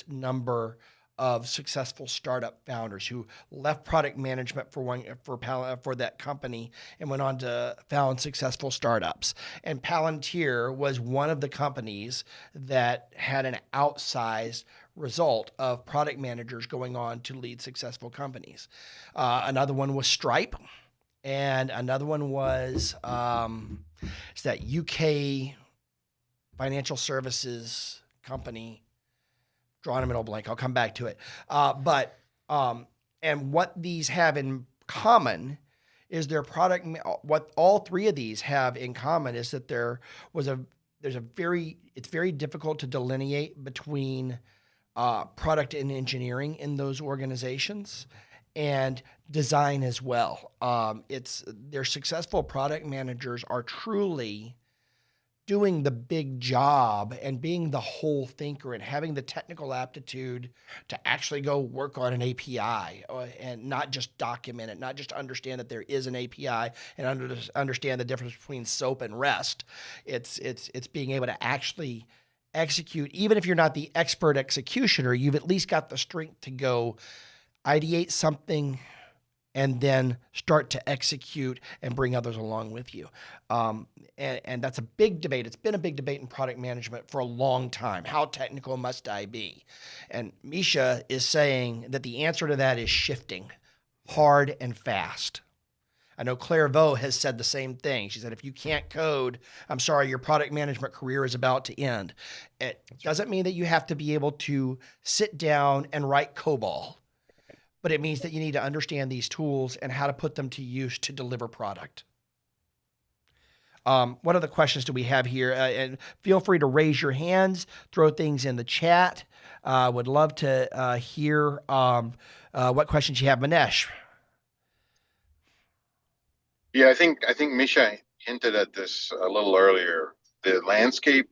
number of successful startup founders who left product management for that company and went on to found successful startups. And Palantir was one of the companies that had an outsized result of product managers going on to lead successful companies. Another one was Stripe, and another one was it's that UK financial services company. Drawing a middle blank. I'll come back to it. And what these have in common is their product. What all three of these have in common is that it's very difficult to delineate between product and engineering in those organizations, and design as well. Their successful product managers are truly doing the big job and being the whole thinker and having the technical aptitude to actually go work on an API and not just document it, not just understand that there is an API and understand the difference between SOAP and REST. It's being able to actually execute. Even if you're not the expert executioner, you've at least got the strength to go ideate something and then start to execute and bring others along with you. And that's a big debate. It's been a big debate in product management for a long time. How technical must I be? And Misha is saying that the answer to that is shifting hard and fast. I know Claire Vaux has said the same thing. She said, if you can't code, I'm sorry, your product management career is about to end. It doesn't mean that you have to be able to sit down and write COBOL, but it means that you need to understand these tools and how to put them to use to deliver product. What other questions do we have here? And feel free to raise your hands, throw things in the chat. Would love to hear what questions you have. Manesh. Yeah, I think Misha hinted at this a little earlier. The landscape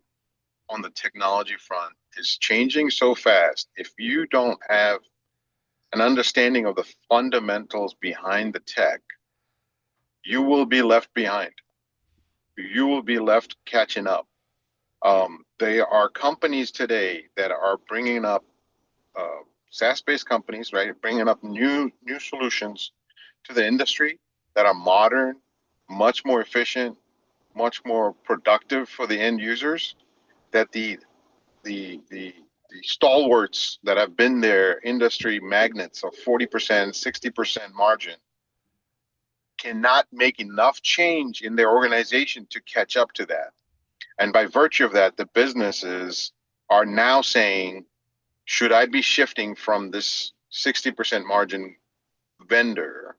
on the technology front is changing so fast. If you don't have an understanding of the fundamentals behind the tech, you will be left behind. You will be left catching up. There are companies today that are bringing up SaaS-based companies, right? Bringing up new solutions to the industry that are modern, much more efficient, much more productive for the end users. That the stalwarts that have been there, industry magnets of 40%, 60% margin, cannot make enough change in their organization to catch up to that. And by virtue of that, the businesses are now saying, should I be shifting from this 60% margin vendor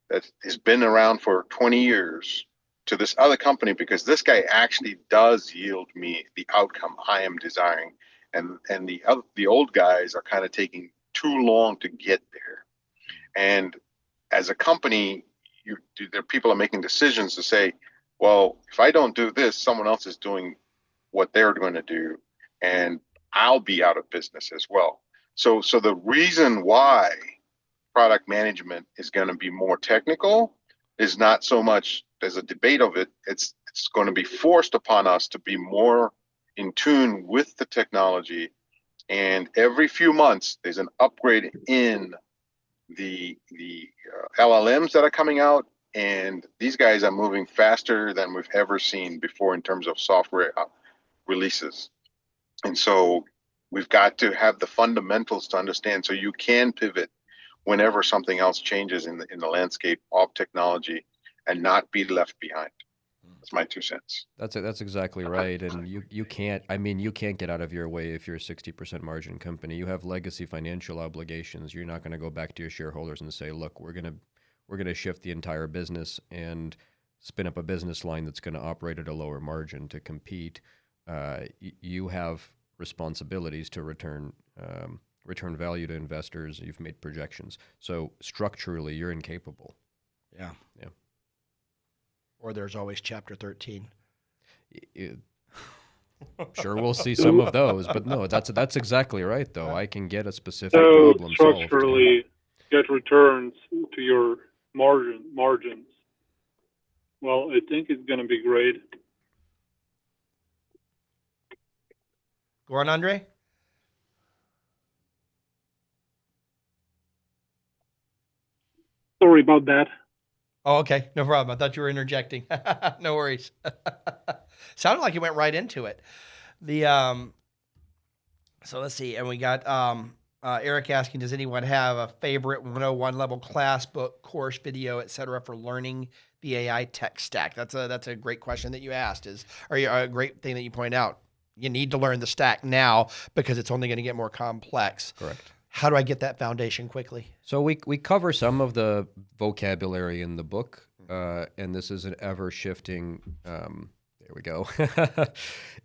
that has been around for 20 years to this other company, because this guy actually does yield me the outcome I am desiring, and the old guys are kind of taking too long to get there. And as a company, people are making decisions to say, well, if I don't do this, someone else is doing what they're going to do, and I'll be out of business as well. So the reason why product management is going to be more technical is not so much there's a debate of it. It's going to be forced upon us to be more in tune with the technology. And every few months, there's an upgrade in the LLMs that are coming out. And these guys are moving faster than we've ever seen before in terms of software releases. And so we've got to have the fundamentals to understand so you can pivot whenever something else changes in the landscape of technology and not be left behind. That's my 2 cents. That's exactly right. And you can't get out of your way if you're a 60% margin company. You have legacy financial obligations. You're not going to go back to your shareholders and say, look, we're going to shift the entire business and spin up a business line that's going to operate at a lower margin to compete. You have responsibilities to return value to investors. You've made projections. So structurally, you're incapable. Yeah. Yeah. Or there's always Chapter 13. Sure, we'll see some of those, but no, that's exactly right, though. I can get a specific So problem solved. structurally, get returns to your margins. Well, I think it's going to be great. Go on, Andre. Sorry about that. Oh, okay. No problem. I thought you were interjecting. No worries. Sounded like you went right into it. So let's see. And we got Eric asking, does anyone have a favorite 101 level class, book, course, video, etc. for learning the AI tech stack? That's a great question that you asked, or a great thing that you point out. you need to learn the stack now because it's only going to get more complex. Correct. How do I get that foundation quickly? So we cover some of the vocabulary in the book, and this is an ever-shifting, there we go.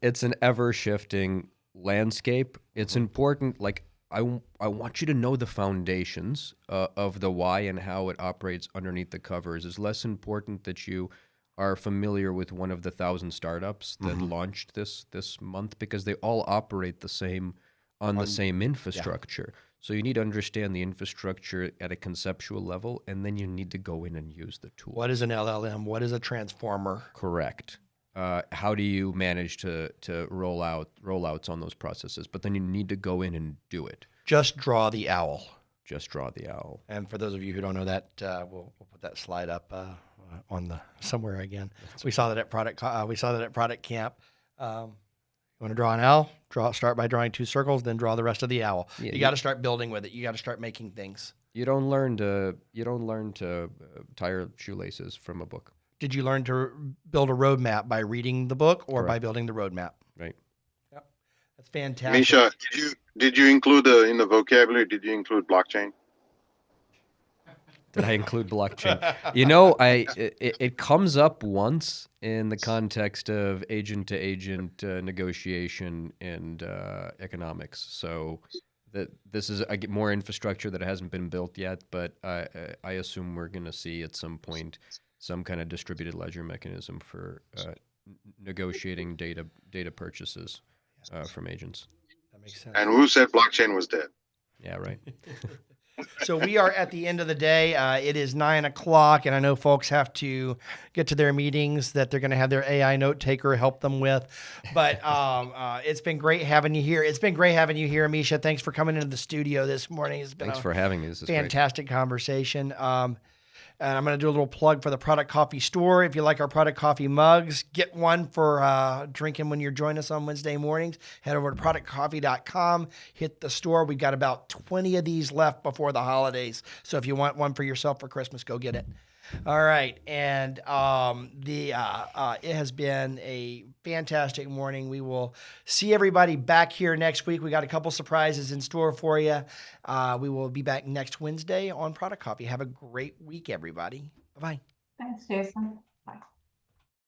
It's an ever-shifting landscape. It's important, like, I want you to know the foundations of the why and how it operates underneath the covers. It's less important that you are familiar with one of the 1,000 startups that launched this month, because they all operate the same on the same infrastructure. Yeah. So you need to understand the infrastructure at a conceptual level, and then you need to go in and use the tool. What is an LLM? What is a transformer? Correct. How do you manage to roll rollouts on those processes? But then you need to go in and do it. Just draw the owl. Just draw the owl. And for those of you who don't know that, we'll put that slide up on the somewhere again. We saw that at Product Camp. You want to draw an owl? Start by drawing 2 circles, then draw the rest of the owl. Yeah, you got to start building with it. You got to start making things. You don't learn to tie your shoelaces from a book. Did you learn to build a roadmap by reading the book or Correct. by building the roadmap? Right. Yep. That's fantastic. Misha, did you include in the vocabulary? Did you include blockchain? Did I include blockchain? You know, it comes up once in the context of agent-to-agent negotiation and economics. So that this is more infrastructure that hasn't been built yet, but I assume we're going to see at some point some kind of distributed ledger mechanism for negotiating data purchases from agents. That makes sense. And who said blockchain was dead? Yeah, right. So we are at the end of the day. It is 9 o'clock, and I know folks have to get to their meetings that they're going to have their AI note taker help them with. But it's been great having you here. It's been great having you here, Misha. Thanks for coming into the studio this morning. It's been Thanks for having me. This is fantastic great. Conversation. And I'm going to do a little plug for the Product Coffee store. If you like our Product Coffee mugs, get one for drinking when you're joining us on Wednesday mornings. Head over to productcoffee.com, hit the store. We've got about 20 of these left before the holidays. So if you want one for yourself for Christmas, go get it. All right. And it has been a fantastic morning. We will see everybody back here next week. We got a couple surprises in store for you. We will be back next Wednesday on Product Coffee. Have a great week, everybody. Bye-bye. Thanks, Jason.